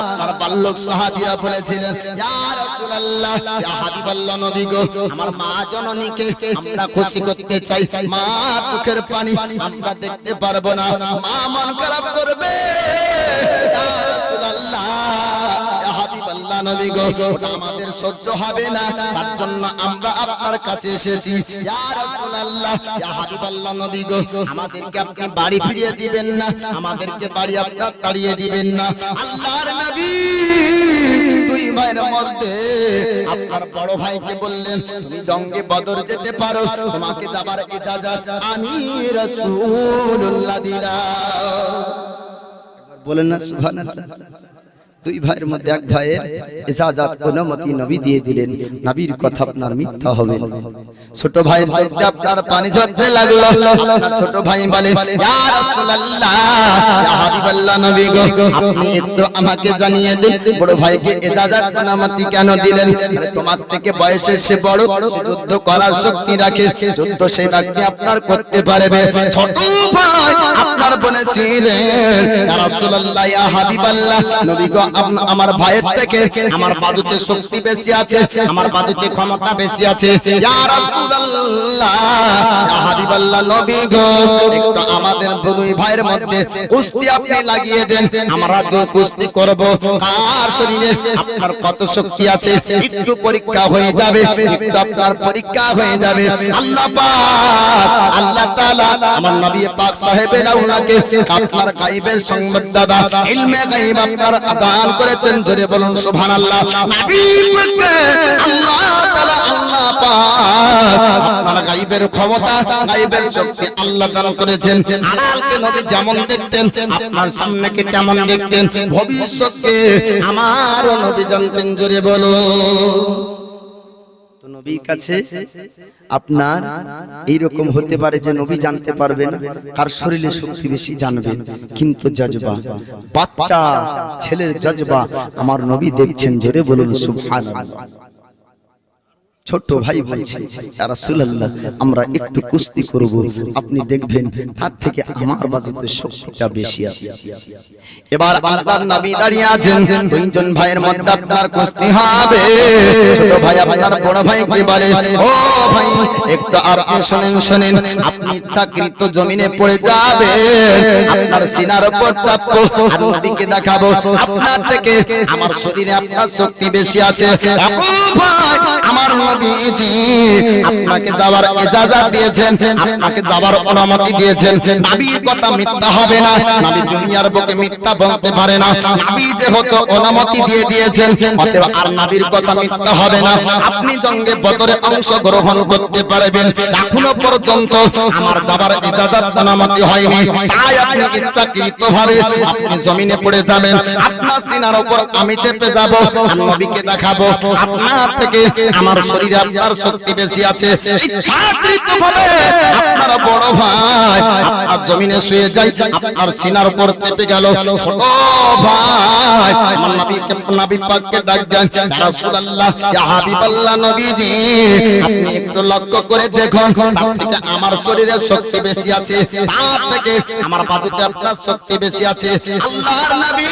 আপনার বালক সাহাবীরা বলেছিলেন ইয়া রাসূলুল্লাহ, ইয়া হাবিবাল্লাহ নবী গো, আমার মা জননীকে আমরা খুশি করতে চাই, মা চোখের পানি আমরা দেখতে পারবো না, মা মন খারাপ করবে। ইয়া রাসূলুল্লাহ, ইয়া হাবিবাল্লাহ নবী গো, ওটা আমাদের সহ্য হবে না, তার জন্য আমরা আপনার কাছে এসেছি। ইয়া রাসূলুল্লাহ, ইয়া হাবিবাল্লাহ নবী গো, আমাদেরকে আপনি বাড়ি ফিরিয়ে দিবেন না, আমাদেরকে বাড়ি আপনার তাড়িয়ে দিবেন না। আল্লাহর নবী দুই ভাইয়ের মধ্যে আপনার বড় ভাইকে বললেন তুমি জঙ্গে বদর যেতে পারো, তোমাকে যাবার ইজাজত আমি রাসূলুল্লাহ দিলাম। একবার বলেন না সুবহানাল্লাহ। দুই ভাইয়ের মধ্যে এক ভাইয়ের ইজাজত অনুমতি নবী দিয়ে দিলেন, নবীর কথা আপনার মিথ্যা হবে না। ছোট ভাইয়ের চোখে আপনার পানি ঝরতে লাগলো। আপনার ছোট ভাই বলে ইয়া রাসূলুল্লাহ, ইয়া হাবিবাল্লাহ নবী গো, আপনি একটু আমাকে জানিয়ে দিন বড় ভাইকে ইজাজত অনুমতি কেন দিলেন? আরে তোমার থেকে বয়সে সে বড়, সে যুদ্ধ করার শক্তি রাখে, যুদ্ধ সেই ব্যক্তি আপনার করতে পারবে। ছোট ভাই আপনার বলেছিলেন ইয়া রাসূলুল্লাহ, ইয়া হাবিবাল্লাহ নবী গো, আমার ভাইয়ের থেকে আমার বাজুতে শক্তি বেশি আছে, আমার বাজুতে ক্ষমতা বেশি আছে। ইয়া রাসূলুল্লাহ, ইয়া হাবিবাল্লাহ নবী গো, একটু আমাদের দুই ভাইয়ের মধ্যে কুস্তি আপনি লাগিয়ে দেন, আমরা দুই কুস্তি করব, কার শরীরে আপনার কত শক্তি আছে একটু পরীক্ষা হয়ে যাবে, একটু আপনার পরীক্ষা হয়ে যাবে। আল্লাহ পাক, আল্লাহ তাআলা আমার নবী পাক সাহেবেরা উনাকে আপনার গায়বের সংবাদদাতা, ইলমে গায়ব আপনার দান করেছেন। জোরে বলুন সুবহানাল্লাহ। নবী পাককে আল্লাহ তাআলা, আল্লাহ পাক আপনার গায়বের ক্ষমতা, গায়বের শক্তি আল্লাহ দান করেছেন। আড়ালকে নবী যেমন দেখতেন আপনার সামনেকে তেমন দেখতেন, ভবিষ্যৎকে আমারও নবী জানতেন। জোরে বলুন। তো নবীর কাছে আপনার এইরকম হতে পারে যে নবী জানতে পারবেন কার শরীরে শক্তি বেশি জানবেন, কিন্তু জজবা বাচ্চা ছেলের জজবা আমার নবী দেখছেন। জোরে বলুন সুবহানাল্লাহ। ছোট ভাই বলছে ইয়া রাসূলুল্লাহ, আমরা একটু কুস্তি করব, আপনি দেখবেন তার থেকে আমার বাজুতে শক্তিটা বেশি আছে। এবার আল্লাহর নবী দাঁড়িয়ে আছেন, দুইজন ভাইয়ের মধ্যে আপনার কুস্তি হবে। ছোট ভাই আপনার বড় ভাইকে বলে ও ভাই একটু আপনি শুনেন, আপনি ইচ্ছাকৃত জমিনে পড়ে যাবে, আপনার সিনার উপর চাপবো আর নবীকে দেখাবো আপনার থেকে আমার শরীরে আপনার শক্তি বেশি আছে। ভাই আমার নবীজি আপনাকে যাওয়ার ইজাজত দিয়েছেন, আপনাকে যাওয়ার অনুমতি দিয়েছেন। নবীর কথা মিথ্যা হবে না, নবী দুনিয়ার বুকে মিথ্যা বলতে পারে না। নবী যেহেতু অনুমতি দিয়ে দিয়েছেন, অতএব আর নবীর কথা মিথ্যা হবে না। আপনি জঙ্গে বদরে অংশগ্রহণ করতে পারবেন। এখনো পর্যন্ত আমার যাবার ইজাজত অনুমতি হয়নি, তাই আপনি ইচ্ছাকৃতভাবে আপনি জমিনে পড়ে যাবেন, আপনার সিনার উপর আমি চেপে যাব আর নবীকে দেখাবো আপনার থেকে আমার শরীরে আপনার শক্তি বেশি আছে। ইচ্ছাকৃতভাবে আপনার বড় ভাই আপনার জমিনে শুয়ে যায়, আপনার সিনার উপর চেপে গেল। ছোট ভাই আমার নবী পাককে ডাক দেন ইয়া রাসূলুল্লাহ, ইয়া হাবিবাল্লাহ নবীজি, আপনি একটু লক্ষ্য করে দেখুন তার থেকে আমার শরীরে শক্তি বেশি আছে, তার থেকে আমার বাজুতে আপনার শক্তি বেশি আছে। আল্লাহর নবী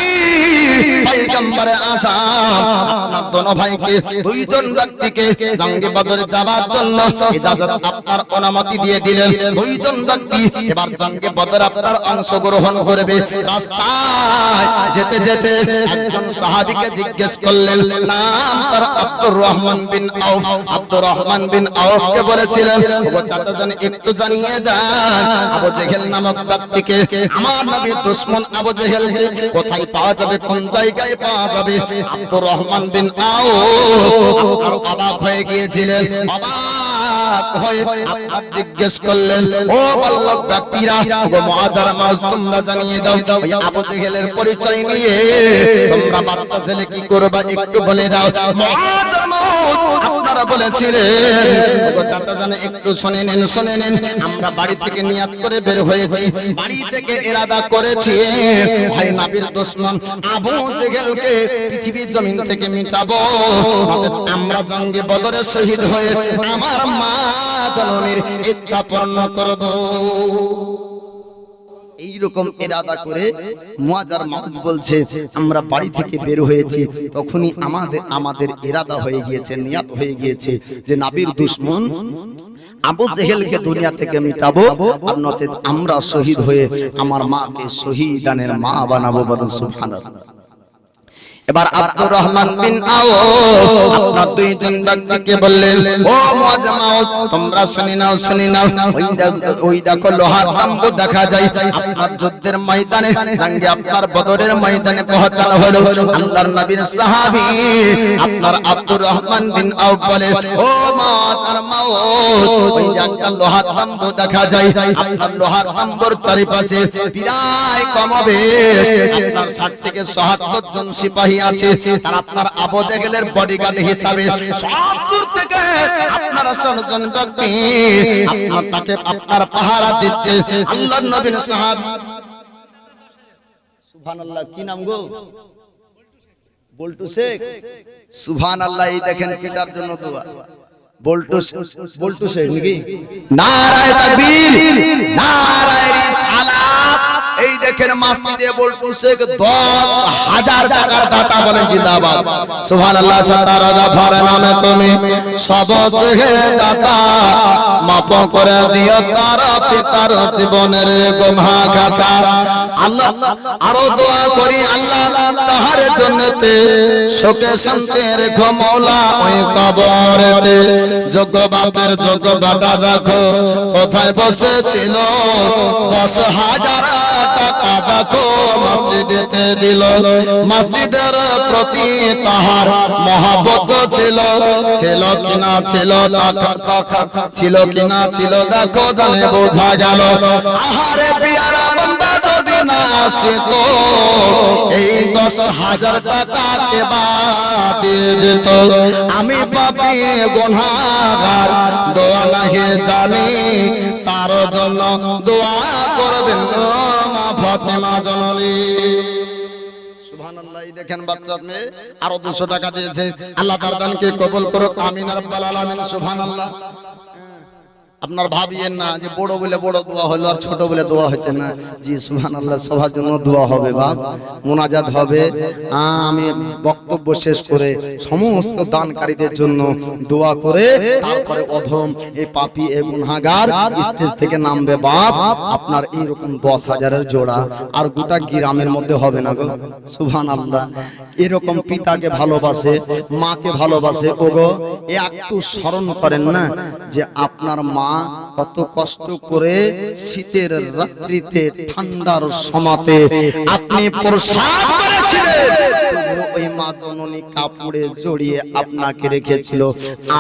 পয়গম্বরে আযম আপনার দোনো ভাইকে, দুইজন ব্যক্তিকে জঙ্গে বদরে যাওয়ার জন্য ইজাজত আপনার অনুমতি দিয়ে দিলেন। দুইজন ব্যক্তি এবার জঙ্গে বদর আপনার অংশগ্রহণ করবে। রাস্তায় যেতে যেতে একজন সাহাবীকে জিজ্ঞেস করলেন, নাম তার আব্দুর রহমান বিন আউফ। আব্দুর রহমান বিন আউফকে বলেছিলেন, ওগো চাচাজান একটু জানিয়ে দেন আবু জেহেল নামক ব্যক্তিকে, আমার নবীর দুশমন আবু জেহেলকে কোথায় পাওয়া যাবে, কোন জায়গায় পাওয়া যাবে? আব্দুর রহমান বিন আউফ অবাক হয়ে গিয়েছিলেন। অবাক হয়ে আপনার জিজ্ঞেস করলেন, ও বালক ব্যক্তিরা, ও মুআযার মাউজ, তোমরা জানিয়ে দাও ওই আবু জেহেলের পরিচয় নিয়ে তোমরা বাচ্চা ছেলে কি করবা একটু বলে দাও। মুআযার মাউজ আপনারা বলেছিলেন, ও চাচা জানে একটু শুনে নেন, আমরা বাড়ি থেকে নিয়াত করে বের হয়েছি, বাড়ি থেকে ইরাদা করেছি ভাই নবীর দুশমন আবু জেহেলকে পৃথিবীর জমিন থেকে মিটাবো, আমরা জঙ্গে বদরে শহীদ হয়ে আমার মা জননীর ইচ্ছা পূর্ণ করব। এইরকম ইরাদা করে মুআযার মাউজ বলছে, আমরা বাড়ি থেকে বের হয়েছি, তখনই আমাদের ইরাদা হয়ে গিয়েছে, নিয়ত হয়ে গিয়েছে যে নবীর দুশমন আবু জেহেলকে দুনিয়া থেকে মিটাবো, আর নচেত আমরা শহীদ হয়ে আমার মাকে শহীদানের মা বানাবো। বলুন সুবহানাল্লাহ। এবার আব্দুর রহমান বিন আউফ আপনার দুইজন ব্যক্তিকে বললেন, ও মুআযার মাউজ, তোমরা শুনে নাও, ওই দেখো লোহার তাম্বু দেখা যায় আপনার যুদ্ধের ময়দানে, জঙ্গে আপনার বদরের ময়দানে পৌঁছানো হলো। আল্লাহর নবীর সাহাবী আপনার আব্দুর রহমান বিন আউফ বলে, ও মুআযার মাউজ, ওই যে একটা লোহার তাম্বু দেখা যায়, আপনার লোহার তাম্বুর চারিপাশে প্রায় কমবেশ আপনার 60 থেকে ৭০ জন সিপাহী আছে, তার আপনার আবু জেহেলের বডিগার্ড হিসাবে ৭০ থেকে আপনার ৬০ জন ব্যক্তি আপনার পাহারা দিচ্ছে। আল্লাহর নবীর সাহাবী, সুবহানাল্লাহ, কি নাম গো? বল্টু শেখ। সুবহানাল্লাহ। এই দেখেন পিতার জন্য দোয়া। বল্টু শেখ নাকি? নারায়ে তাকবীর, নারায়ে রিসালাত। এই দেখেন মসজিদে বল্টু শেখ ১০,০০০ টাকার দাতা, বলেন জিন্দাবাদ। সুবহানাল্লাহ। সতারদা ভর নামে তুমি সব থেকে দাতা, মাফ করে দিও তার পিতার জীবনের গুনাহ খাতা। আল্লাহ আরো দোয়া করি, আল্লাহ তাহার জন্নতে সুখে শান্তি রেখো মওলা ওই কবরেতে। যোগ্য বাপের যোগ্য বাটা দেখো কোথায় বসেছিল, ১০,০০০ টাকা দেখো মসজিদেতে দিল। মসজিদের প্রতি তাহার মহব্বত ছিল, ছিল কিনা ছিল ছিল কিনা ছিল দেখো জানে বোঝা গেল। আহারে পিয়ারা বান্দা যদি না আসিত, এই ১০,০০০ টাকা কে দিয়ে যেত। আমি পাপী গুনাহগার, দোয়া নাহি জানি, তার জন্য দোয়া করবেন মা ফাতেমা জননী। সুবহানাল্লাহ। দেখেন বাচ্চা মেয়ে আরো ২০০ টাকা দিয়েছে, আল্লাহ তার দানকে কবুল করুক, আমিন রাব্বাল আলামিন। সুবহানাল্লাহ। আপনার ভাবিয়েন না যে বড় বলে বড় দোয়া হলো আর ছোট বলে দোয়া হচ্ছে না। জি সুবহানাল্লাহ, সবার জন্য দোয়া হবে, বাপ মোনাজাত হবে। আমি বক্তব্য শেষ করে সমস্ত দানকারীদের জন্য দোয়া করে তারপরে অধম এই পাপী এই গুনাহগার স্টেজ থেকে নামবে। বাপ আপনার এইরকম ১০,০০০-এর জোড়া আর গোটা গ্রামের মধ্যে হবে না গো। সুবহানাল্লাহ। এরকম পিতাকে ভালোবাসে, মাকে ভালোবাসে, ওগো একটু স্মরণ করেন না যে আপনার মা কত কষ্ট করে শীতের রাত্রিতে ঠান্ডার সমাতে আপনি প্রসাদ করেছিলেন, ওই মা জননী কাপড়ে জড়িয়ে আপনাকে রেখেছিল।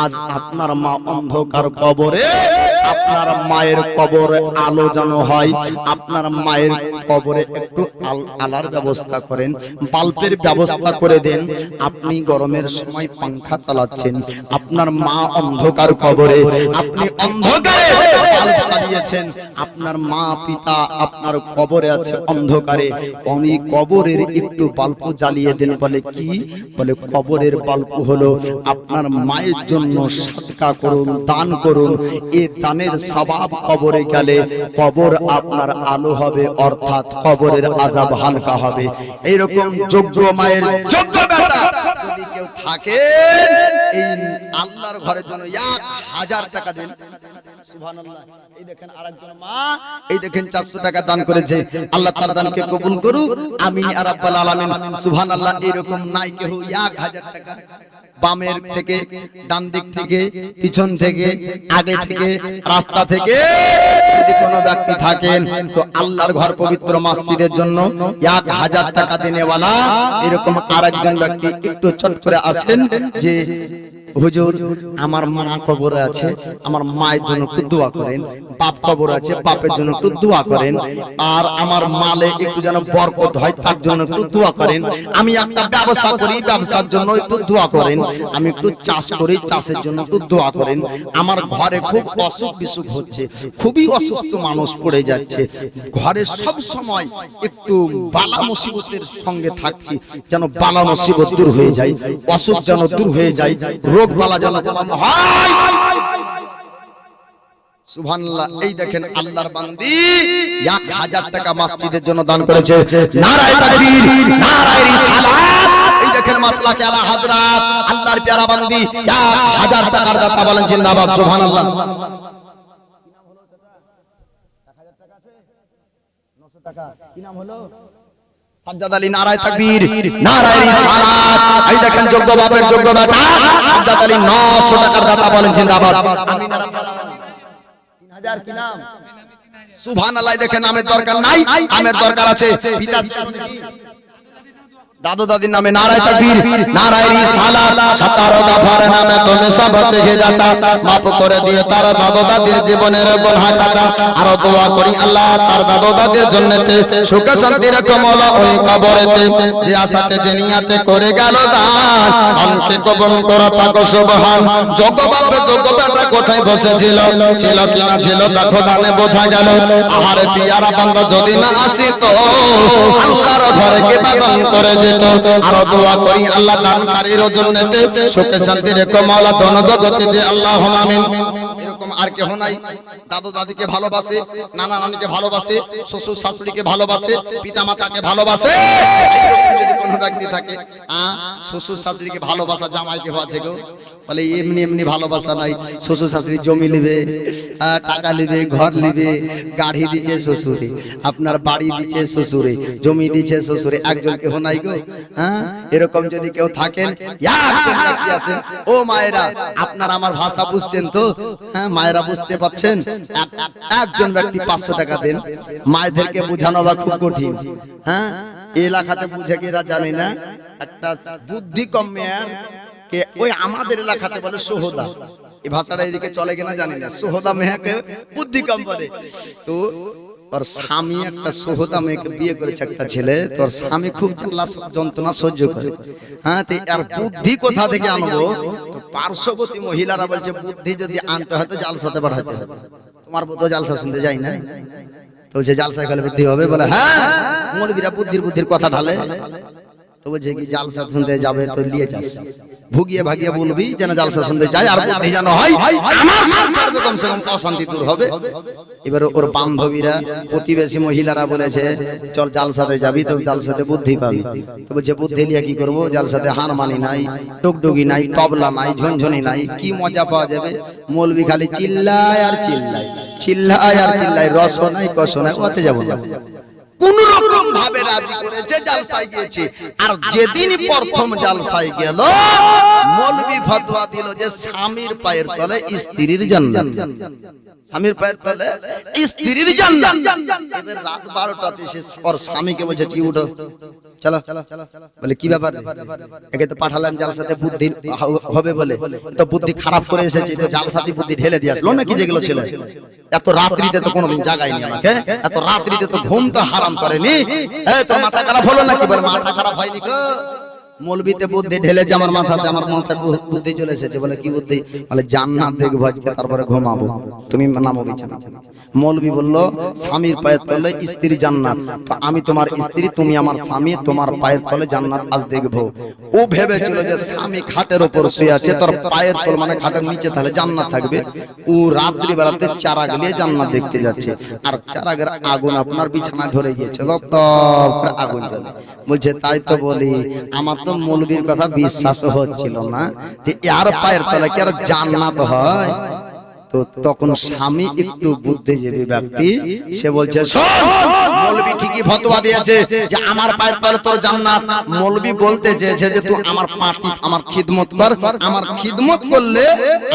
আজ আপনার মা অন্ধকার কবরে, আপনার মায়ের কবরে আলো যেন হয়, আপনার মায়ের কবরে একটু আলার ব্যবস্থা করেন, বাল্বের ব্যবস্থা করে দেন। আপনি গরমের সময় পাংখা চালাচ্ছেন, আপনার মা অন্ধকার কবরে, আপনি অন্ধকারে বাল্ব চালিয়েছেন, আপনার মা পিতা আপনার কবরে আছে অন্ধকারে, উনি কবরের একটু বাল্ব জ্বালিয়ে দেন। বলে কি? বলে কবরের বাল্ব হলো আপনার মায়ের জন্য সাদকা করুন, দান করুন। এই দান দানের সওয়াব কবরে গেলে কবর আপনার আলো হবে, অর্থাৎ কবরের আযাব হালকা হবে। এইরকম যোগ্য মায়ের যোগ্য বেটা যদি কেউ থাকে, এই আল্লাহর ঘরের জন্য 1000 টাকা দেন। সুবহানাল্লাহ। এই দেখেন আরেকজন মা, এই দেখেন 400 টাকা দান করেছে। আল্লাহ তার দানকে কবুল করুক, আমিন ইয়া রাব্বাল আলামিন। সুবহানাল্লাহ। এরকম নাই কেউ 1000 টাকা, বামের থেকে, ডান দিক থেকে, পিছন থেকে, আগে থেকে, রাস্তা থেকে যদি কোনো ব্যক্তি থাকেন, তো আল্লাহর ঘর পবিত্র মসজিদের জন্য 1000 টাকা দেনেওয়ালা এরকম আরেকজন ব্যক্তি একটু চট করে আসেন যে হুজুর আমার মা কবরে আছে, আমার মায়ের জন্য একটু দোয়া করেন। বাপ কবর আছে, বাপের জন্য একটু দোয়া করেন। আর আমার মালে একটু যেন বরকত হয়, তার জন্য একটু দোয়া করেন। আমি একটা ব্যবসা করি, ব্যবসার জন্য একটু দোয়া করেন। আমি একটু চাষ করি, চাষের জন্য একটু দোয়া করেন। আমার ঘরে খুব অসুখ বিসুখ হচ্ছে, খুবই অসুস্থ মানুষ পড়ে যাচ্ছে। ঘরে সব সময় একটু বালা মুসিবতের সঙ্গে থাকছি, যেন বালা মুসিবত দূর হয়ে যায়, অসুখ যেন দূর হয়ে যায়, রোগ বালা যেন কম হয়। সুবহানাল্লাহ। এই দেখেন আল্লাহর বান্দি 1000 টাকা মসজিদের জন্য দান করেছে। নারায়ে তাকবীর, নারায়ে রিসালাত। এই দেখেন মাসলাকে আলা হযরত আল্লাহর প্যারা বান্দি 1000 টাকার দাতা, বলেন জিন্দাবাদ। সুবহানাল্লাহ। 1000 টাকা আছে, 900 টাকা। কি নাম হলো? সাজ্জাদ আলী। নারায়ে তাকবীর, নারায়ে রিসালাত। এই দেখেন যোগ্য বাপের যোগ্য বেটা সাজ্জাদ আলী 900 টাকার দাতা, বলেন জিন্দাবাদ। আমিন ইয়া রাব্বাল আলামিন। 3000 কি নাম? সুবহানাল্লাহ। দেখেন নামের দরকার নাই, আমের দরকার আছে। পিতা দাদু দাদির নামে নারায়ে তাকবীর, নারায়ে রিসালাত। 17 দফার নামে তুমি সব থেকে যাতা, মাফ করে দিয়ে তার দাদু দাদির জীবনের গুনাহ খাতা। আর দোয়া করি আল্লাহ তার দাদু দাদির জন্নতে সুখ শান্তি রেখো মওলা ওই কবরেতে, যে আশাতে যে নিয়াতে করে গেল দান, অন্তে কবুল করো পাক সুবহান। যোগ্য বাপে যোগ্য বেটা কোথায় বসেছিল, ছিল কি না ছিল তা খোদানে বোঝা গেল। আহারে পিয়ারা বান্দা যদি না আসিত, আল্লাহর ঘরে কে বাদন করে যেত। আর দোয়া করি আল্লাহ দানকারীর জন্নতে সুখে শান্তি রেখো মওলা দোন জগতে দে, আল্লাহুম্মা আমিন। এরকম আর কেউ নাই। দাদু দাদিকে ভালোবাসে, নানা নানিকে ভালোবাসে, শ্বশুর শাশুড়িকে ভালোবাসে, পিতা মাতাকে ভালোবাসে। এরকম যদি কোনো ব্যক্তি থাকে, শ্বশুর শাশুড়িকে ভালোবাসা জামাইকে আছে গো, বলে এমনি এমনি ভালোবাসা নাই। শ্বশুর শাশুড়ি জমি লিবে, টাকা লিবে, ঘর লিবে, গাড়ি দিচ্ছে শ্বশুরে, আপনার বাড়ি দিচ্ছে শ্বশুরে, জমি দিচ্ছে শ্বশুরে। একজন কেউ নাই গো। এরকম যদি কেউ থাকেন, কি আছে ও মায়েরা, আপনার আমার ভাষা বুঝছেন তো? হ্যাঁ মায়েরা বুঝতে পাচ্ছেন? একজন ব্যক্তি 500 টাকা দেন। মায়েদেরকে বোঝানো বা খুব কঠিন। হ্যাঁ এলাকাতে বুঝে কি এরা জানে না, একটা বুদ্ধি কম মেয়ের কে ওই আমাদের এলাকাতে বলে সোহদা। এই ভাষাটা এদিকে চলে কিনা জানি না। সোহদা মেয়েকে বুদ্ধি কম বলে। তো তোর স্বামী একটা সোহদা মেয়েকে বিয়ে করেছে একটা ছেলে, তোর স্বামী খুব জ্বালা যন্ত্রণা সহ্য করে। হ্যাঁ তো আর বুদ্ধি কোথা থেকে আনবো? তো পার্শ্ববর্তী মহিলারা বলছে বুদ্ধি যদি আনতে হয় তো জালসাতে পাঠাতে হবে। তোমার বউ তো জালসা শুনতে যায় না, তো বলছে জালসা গেলে বুদ্ধি হবে। বলে হ্যাঁ মৌলবীরা বুদ্ধির কথা ঢালে। তো বলছে কি জালসা শুনতে যাবে তো নিয়ে যাস, ভুগিয়ে ভাগিয়ে বলবি যেন জালসা শুনতে যায়, আর বুদ্ধি যেন হয়, আমার সংসারে তো কমসে কম অশান্তি দূর হবে। এবার ওর বান্ধবীরা প্রতিবেশী মহিলারা বলেছে চল জালসাতে যাবি, তো জালসাতে বুদ্ধি পাবি। তো বলছে বুদ্ধি নিয়ে কি করবো? জালসাতে হারমানি নাই, টুকটুকি নাই, তবলা নাই, ঝনঝনি নাই, কি মজা পাওয়া যাবে? মৌলবি খালি চিল্লায় আর চিল্লায়, চিল্লায় আর চিল্লায়, রস নাই কষ নাই, ওতে যাবো না। কোন রকম ভাবে রাজি করেছে, জালসায় গিয়েছে। আর যেদিন প্রথম জালসায় গেল, মৌলবি ফতোয়া দিল যে স্বামীর পায়ের তলে স্ত্রীর জান্নাত, স্বামীর পায়ের তলে স্ত্রীর জান্নাত। এবার রাত 12টাতে সে ওর স্বামীকে বলছে কি উঠো চলো। বলে কি ব্যাপার? একে তো পাঠালাম জালসাতে বুদ্ধি হবে বলে, তো বুদ্ধি খারাপ করে এসেছি, তো জালসাতে বুদ্ধি ঢেলে দিয়ে আসলো নাকি যেগুলো ছিল। এত রাত্রিতে তো কোনোদিন জাগায়নি আমাকে, এত রাত্রিতে তো ঘুম তো হারাম করেনি। এই তোর মাথা খারাপ হলো নাকি? বলে মাথা খারাপ হয়নি গো, মৌলবিতে বুদ্ধি ঢেলেছে আমার মাথাতে, আমার মাথায় বুদ্ধি চলে এসেছে। বলে কি বুদ্ধি? বলে জান্নাত দেখবো আজকে, তারপরে ঘুমাবো, তুমি নামো বিছানা থেকে। মৌলবি বলল স্বামীর পায়ের তলে স্ত্রী জান্নাত, তো আমি তোমার স্ত্রী, তুমি আমার স্বামী, তোমার পায়ের তলে জান্নাত আজ দেখবো। ও ভেবেছিল যে স্বামী খাটের উপর শুয়ে আছে, তোর পায়ের তল মানে খাটের নিচে, তাহলে জান্নাত থাকবে। ও রাত্রি বেলাতে চারা গলিয়ে জান্নাত দেখতে যাচ্ছে, আর চারাগের আগুন আপনার বিছানায় ধরে গিয়েছে, আগুন জ্বলে। বলছে তাই তো বলি, আমার তো মৌলবীর কথা বিশ্বাস হচ্ছিল না যে এর পায়ের তলে কি আর জান্নাত হয়। তো তখন স্বামী একটু বুদ্ধিজীবী ব্যক্তি, সে বলছে শোন, মৌলবী ঠিকই ফতোয়া দিয়েছে যে আমার পায়ের তলে তোর জান্নাত। মৌলবী বলতে চেয়েছে যে তুই আমার পাটি, আমার খিদমত কর, আমার খিদমত করলে,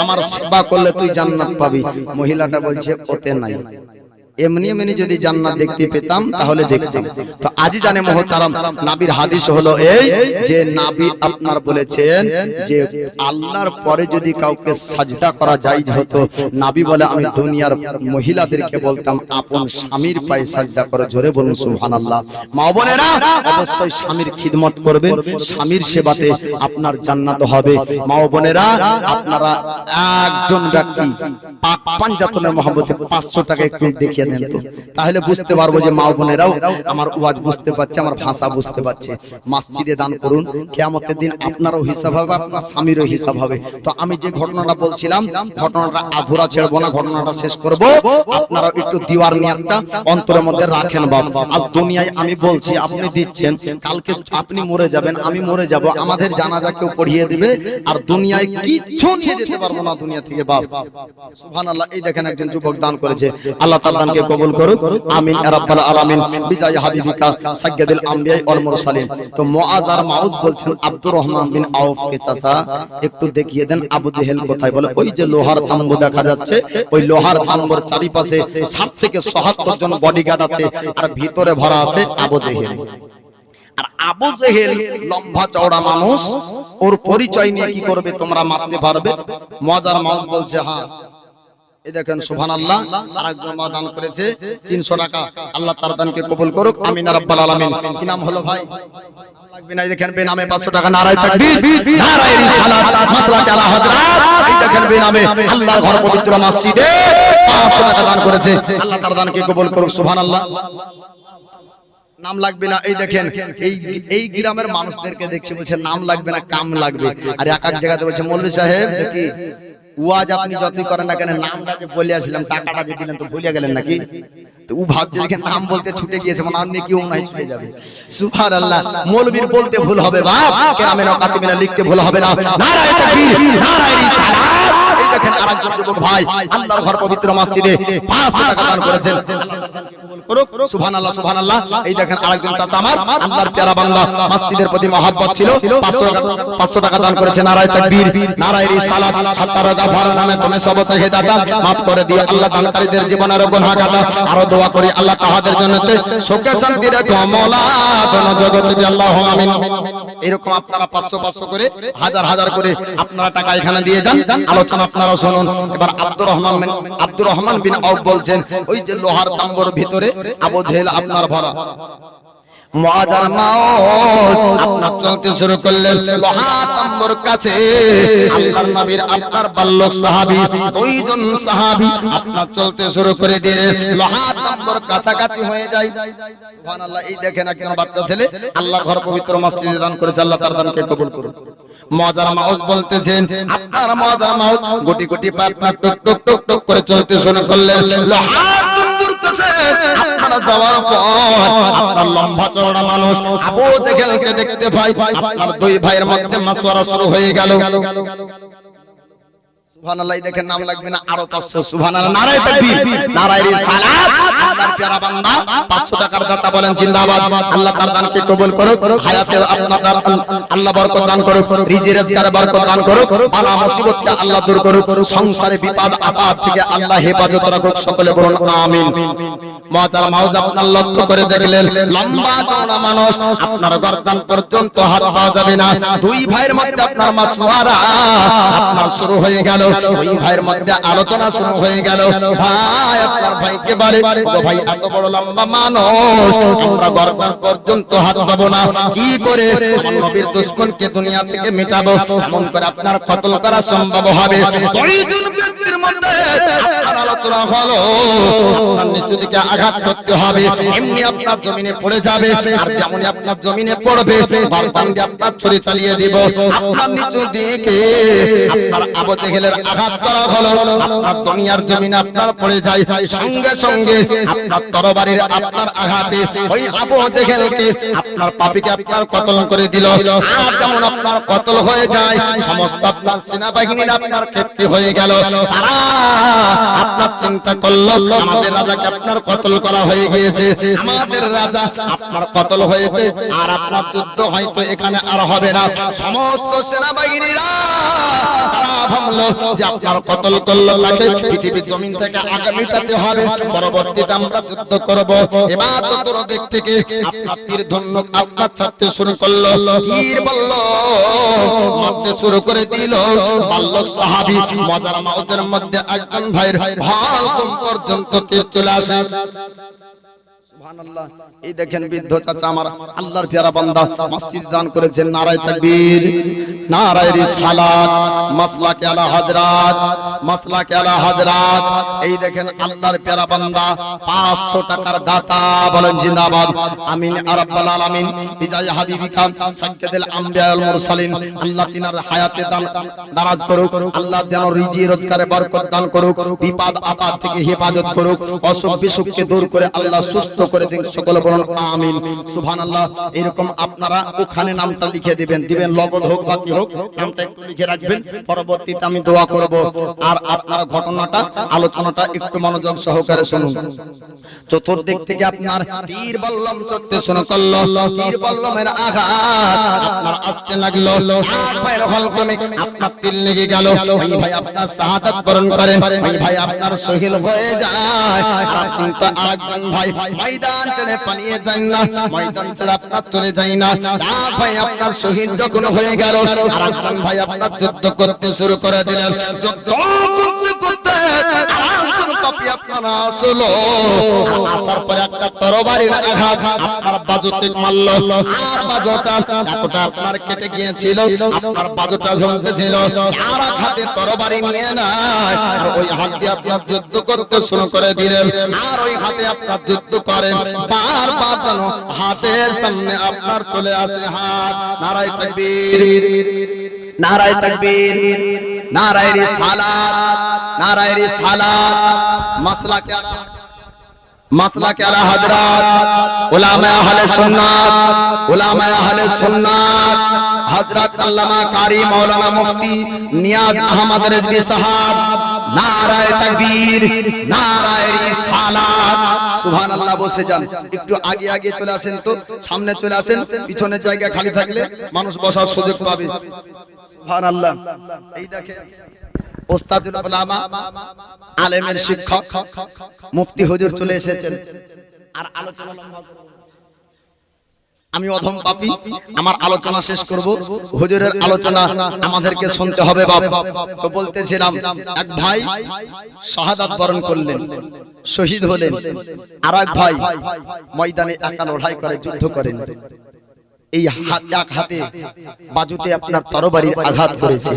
আমার সেবা করলে তুই জান্নাত পাবি। মহিলাটা বলছে ওতে নাই, এমনি এমনি যদি জান্নাত দেখতে পেতাম তাহলে দেখতাম। তো আজ জানে মুহতারাম, নবীর হাদিস হলো এই যে নবী আপনার বলেছেন যে আল্লাহর পরে যদি কাউকে সাজদা করা জায়েজ হতো, নবী বলে আমি দুনিয়ার মহিলাদেরকে বলতাম আপন স্বামীর পায়ে সাজদা করে। জোরে বলুন সুবহানাল্লাহ। মা বোনেরা, অবশ্যই স্বামীর খিদমত করবেন, স্বামীর সেবাতে আপনার জান্নাত হবে। মা বোনেরা, আপনারা একজন ব্যক্তি পাক পাঞ্জাতনের মহব্বতে 500 টাকা একটু দেখিয়ে দেন তো, তাহলে বুঝতে পারবো যে মা বোনেরাও আমার ওয়াজ বুঝতে পারছে, আমার ভাষা বুঝতে পারছে। মসজিদে দান করুন, কিয়ামতের দিন আপনারও হিসাব হবে, আপনার স্বামীরও হিসাব হবে। তো আমি যে ঘটনাটা বলছিলাম, ঘটনাটা আধুরা ছেড়বো না, ঘটনাটা শেষ করব। আপনারা একটু দিওয়ার নিয়তটা অন্তরের মধ্যে রাখেন। বাপ, আজ দুনিয়ায় আমি বলছি, আপনি দিচ্ছেন, কালকে আপনি মরে যাবেন, আমি মরে যাব, আমাদের জানাজা কেউ পড়িয়ে দিবে, আর দুনিয়ায় কিচ্ছু নিয়ে যেতে পারবো না দুনিয়া থেকে। বাপ সুবহানাল্লাহ। এই দেখেন একজন যুবক দান করেছে, আল্লাহ তাআলা দানকে কবুল করুক, আমিন ইয়া রাব্বাল আলামিন, বিজায় হাবিবিকা সাইয়্যিদুল আমবিয়া ওয়াল মুরসালিন। তো মুআজ আর মাউজ বলছেন আব্দুর রহমান বিন আউফ কে চাচা একটু দেখিয়ে দেন আবু জেহেল কোথায়। বলে ওই যে লোহার তাম্বু দেখা যাচ্ছে, ওই লোহার তাম্বুর চারিপাশে 60 থেকে 77 জন বডিগার্ড আছে, আর ভিতরে ভরা আছে আবু জেহেল। আর আবু জেহেল লম্বা চওড়া মানুষ, ওর পরিচয় নিয়ে কি করবে তোমরা মারতে পারবে? মজার মাউজ বলছে হ্যাঁ। এই দেখেন সুবহানাল্লাহ, আরেকজন মা দান করেছে 300 টাকা, আল্লাহ তার দানকে কবুল করুক, আমিন ইয়া রাব্বাল আলামিন। কি নাম হলো ভাই? লাগবে না, এই দেখেন বেনামে 500 টাকা, নারায়ে তাকবীর, নারায়ে রিসালাত, মাসলাক আলা হযরত। এই দেখেন বেনামে আল্লাহর ঘর পবিত্র মসজিদে 500 টাকা দান করেছে, আল্লাহ তার দানকে কবুল করুক, সুবহানাল্লাহ। নাম লাগবে না, এই দেখেন এই গ্রামের মানুষদেরকে দেখছি বলছে নাম লাগবে না, কাম লাগবে। আর এক এক জায়গাতে বলছে মৌলভী সাহেব কি ওয়াজ আপনি যতই করেন না কেন, নামটা যে বলে আসলাম, টাকাটা যে দিলেন তো ভুলে গেলেন নাকি? তো ও ভাবছে যে নাম বলতে ছুটে গিয়েছে, মানে আপনি কি ওনাই ছুটে যাবে। সুবহানাল্লাহ। মৌলবীর বলতে ভুল হবে বাপ, কেরামে কাতিবিনা লিখতে ভুল হবে না। নারায়ে তাকবীর, নারায়ে রিসালাত। এই দেখেন আরেকজন যুবক ভাই আল্লাহর ঘর পবিত্র মসজিদে 500 টাকা দান করেছেন, সুবহানাল্লাহ সুবহানাল্লাহ। এই দেখেন আরেকজন চাচা আমার আল্লাহর প্যারা বান্দা, মসজিদের প্রতি মহব্বত ছিল, 500 টাকা দান করেছে। নারায়ে তাকবীর, নারায়ে রিসালাত। ছাত্র গাফার নামে তুমি সব থেকে দাতা maaf করে দিও আল্লাহ, দানকারীদের জীবনের গুনাহ গাদা। আর দোয়া করি আল্লাহ তাহাদের জন্য সুখে শান্তি রেখো মওলা, দোনো জগতে আল্লাহুম্মা আমিন। এরকম আপনারা 500 করে, হাজার হাজার করে আপনারা টাকা এখানে দিয়ে যান। আলোচনা আপনারা শুনুন। এবার আব্দুর রহমান বিন আউফ বলছেন ওই যে লোহার তাম্বুর ভিতরে আবু জেহেল আপনার ভরা। মুআজার মাউত আপনার চলতে শুরু করলেন লোহার তাম্বুর কাছে, আল্লাহর নবীর আপনার বাল্যক সাহাবী, দুইজন সাহাবী আপনার চলতে শুরু করে দিলেন, লোহার তাম্বুর কাছাকাছি হয়ে যায়। সুবহানাল্লাহ। এই দেখেন একজন বাচ্চা ছেলে আল্লাহর ঘর পবিত্র মসজিদে দান করেছে, আল্লাহ তার দানকে কবুল করুন। মুআজার মাউত বলতেছেন আপনার মুআজার মাউত গুটি গুটি পা টুক টুক টুক টুক করে চলতে শুরু করলেন, লোহার তাম্বুর কাছে আপনারা যাওয়ার পর আপনার লম্বা চওড়া মানুষ আবু জেহেলকে দেখতে পাই, আপনার দুই ভাইয়ের মধ্যে মাসওয়ারা শুরু হয়ে গেল। সুবহানাল্লাহ। দেখেন নাম লাগবে না, আরো 500। সুবহানাল্লাহ। নারায়ে তাকবীর, নারায়ে রিসালাত। আল্লাহর প্যারা বান্দা 500 টাকার দাতা বলেন জিন্দাবাদ। আল্লাহ তার দানকে কবুল করুক, হায়াতে আপনার আল্লাহ বরকত দান করুক, রিজি রোজগারে বরকত দান করুক, বালা মুসিবতকে আল্লাহ দূর করুক, সংসারে বিপদ আপদ থেকে আল্লাহ হেফাজত রাখুক, সকলে বলুন আমিন। মুআজার মাউজ আপনার লক্ষ্য করে দেখলেন লম্বা চওড়া মানুষ, আপনার গর্দান পর্যন্ত হাত পাওয়া যাবে না। দুই ভাইয়ের মধ্যে আপনার মাসওয়ারা আপনার শুরু হয়ে গেল। ওই ভাইয়ের মধ্যে আলোচনা শুরু হয়ে গেল। ভাই আপনার ভাইকে বলে, ও ভাই এত বড় লম্বা মানুষ, আমরা গর্দান পর্যন্ত হাত পাবো না, কি করে আমার নবীর দুশমনকে দুনিয়া থেকে মেটাবো, এমন করে আপনার কতল করা সম্ভব হবে? দুইজন ব্যক্তির মধ্যে আপনার আলোচনা হলো, আপনার নিচু দিকে আঘাত করতে হবে, এমনি আপনার জমিনে পড়ে যাবে, আর যেমনই আপনার জমিনে পড়বে বর্দান দিয়ে আপনার ছুরি চালিয়ে দিব। আপনার নিচু দিকে আপনার আবু জেহেলের আঘাত করা হলো, আপনার দুনিয়ার জমিনে আপনার পড়ে যায়, সঙ্গে সঙ্গে আপনার তরবারির আপনার আঘাতে ওই আবু জেহেলকে আপনার পাপীকে আপনার কতল করে দিল। আর যেমন আপনার কতল হয়ে যায়, সমস্ত আপনার সেনাবাহিনীর আপনার ক্ষেত্রে হয়ে গেল। তারা আপনার চিন্তা করলো, আমাদের রাজাকে আপনার কতল করা হয়ে গিয়েছে, আমাদের রাজা আপনার কতল হয়েছে, আর আপনার যুদ্ধ হয়তো এখানে আর হবে না। সমস্ত সেনাবাহিনীরা তারা ভাবলো যে আপনার কতল করলো, তাকে পৃথিবীর জমিন থেকে আগে মিটাতে হবে, পরবর্তীতে আমরা যুদ্ধ করব। এবার তোর দিক থেকে আপনার তীর ধনুক আপনার ছাড়তে শুরু করলো, তীর বলল মারতে শুরু করে দিল। বাল্যক সাহাবী মজার মাউতের মধ্যে একজন ভাইয়ের ভালকম পর্যন্ত তীর চলে আসে। সুবহানাল্লাহ। এই দেখেন বৃদ্ধ চাচা আমার আল্লাহর পেয়ারা বান্দা মসজিদ দান করেছেন, নারায়ে তাকবীর, নারায়ে রিসালাত, মাসলাকে আলা হযরত, মাসলাকে আলা হযরত। এই দেখেন আল্লাহর পেয়ারা বান্দা 500 টাকার দাতা, বলেন জিন্দাবাদ। আমিন ইয়া রাব্বাল আলামিন। বিজয় হাবিবিকা সাইয়্যিদুল আম্বিয়া ওয়াল মুরসালিন। আল্লাহ তিনার হায়াতে দারাজ করুক, আল্লাহ যেন রিজি রোজগারে বরকত দান করুক, বিপদ আপদ থেকে হেফাজত করুক, অসুখ বিসুখকে দূর করে আল্লাহ সুস্থ করে দিন, সকল বলুন আমিন। সুবহানাল্লাহ। এরকম আপনারা ওখানে নামটা লিখে দিবেন, লগদ হোক বা কি হোক, নামটা একটু লিখে রাখবেন, পরবর্তীতে আমি দোয়া করব। আর আপনারা ঘটনাটা আলোচনাটা একটু মনোযোগ সহকারে শুনুন। চতুর্দিক থেকে আপনার তীর বল্লম চলতে শুরু করলো, তীর বল্লমের আঘাত আপনার আসতে লাগলো, আর ভাইয়ের হলকমে আপনার তীর লেগে গেল। ওই ভাই আপনার শাহাদাত বরণ করেন, ওই ভাই আপনার শহীদ হয়ে যায়। আর কিন্তু আরেকজন ভাই ময়দান ছেড়ে পালিয়ে যান না, ময়দান ছেড়ে আপনার চলে যায় না। ভাই আপনার শহীদ যখন হয়ে গেল, আরেকজন ভাই আপনার যুদ্ধ করতে শুরু করে দিলেন। যুদ্ধ করতে করতে আরেকজন পাপী আপনার আসলো, আসার পরে একটা তরবারির আঘাত আপনার বাজুতে মারলো, আর বাজুটা এতটা আপনার কেটে গিয়েছিল, আপনার বাজুটা ঝুলতেছিল, আর হাতে তরবারি নিয়ে নাই, আর ওই হাত দিয়ে আপনার যুদ্ধ করতে শুরু করে দিলেন। আর ওই হাতে আপনার যুদ্ধ করেন, বারবার যেন হাতের সামনে আপনার চলে আসে হাত। নারায়ে তাকবীর, নারায়ে তাকবীর, নারায়ে রিসালাত, নারায়ে রিসালাত, মাসলাকে আলা, মাসলাকে আলা হযরত, উলামা আহলে সুন্নাত, উলামা আহলে সুন্নাত, হযরত আল্লামা কারি মাওলানা মুফতি নিয়াজ আহমদ রিজভী সাহেব। নারায়ে তাকবীর, নারায়ে রিসালাত। সুবহানাল্লাহ। বসে যান, একটু আগে আগে চলে আসেন, তো সামনে চলে আসেন, পিছনের জায়গা খালি থাকলে মানুষ বসার সুযোগ পাবে। সুবহানাল্লাহ। এই দেখেন ওস্তাদুল উলামা, আলেমের শিক্ষক মুফতি হুজুর চলে এসেছেন। আর আলোচনা লম্বা করব, আমি অধম পাপী, আমার আলোচনা শেষ করব, হুজুরের আলোচনা আমাদেরকে শুনতে হবে। বাপ তো বলতেছিলাম, এক ভাই শাহাদাত বরণ করলেন, শহীদ হলেন, আর এক ভাই ময়দানে একা লড়াই করে, যুদ্ধ করেন। এই হাত এক হাতে বাজুতে আপনার তরবারির আঘাত করেছে,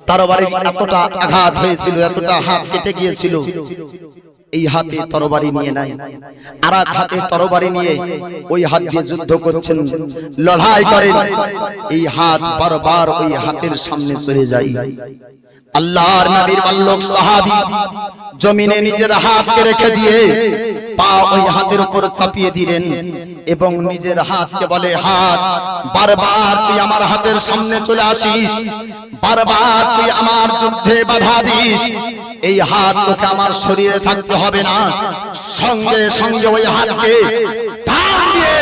তরবারির এতটা আঘাত হয়েছিল, এতটা হাত কেটে গিয়েছিল। এই হাতে তরবারি নিয়ে নাই, আর এক হাতে তরবারি নিয়ে ওই হাত দিয়ে যুদ্ধ করছেন, লড়াই করেন। এই হাত বারবার ওই হাতের সামনে সরে যায়। আল্লাহর নবীর বাল্যক সাহাবী জমিনে নিজের হাতকে রেখে দিয়ে পা ওই হাতের উপর চাপিয়ে দিলেন এবং নিজের হাতকে বলে, হাত বারবার তুই আমার হাতের সামনে চলে আসিস, বারবার তুই আমার যুদ্ধে বাধা দিস, এই হাত তোকে আমার শরীরে থাকতে হবে না। সঙ্গে সঙ্গে ওই হাতকে টান দিয়ে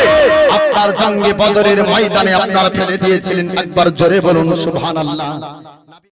আপনার জঙ্গে বদরের ময়দানে আপনার ফেলে দিয়েছিলেন। একবার জোরে বলুন সুবহানাল্লাহ।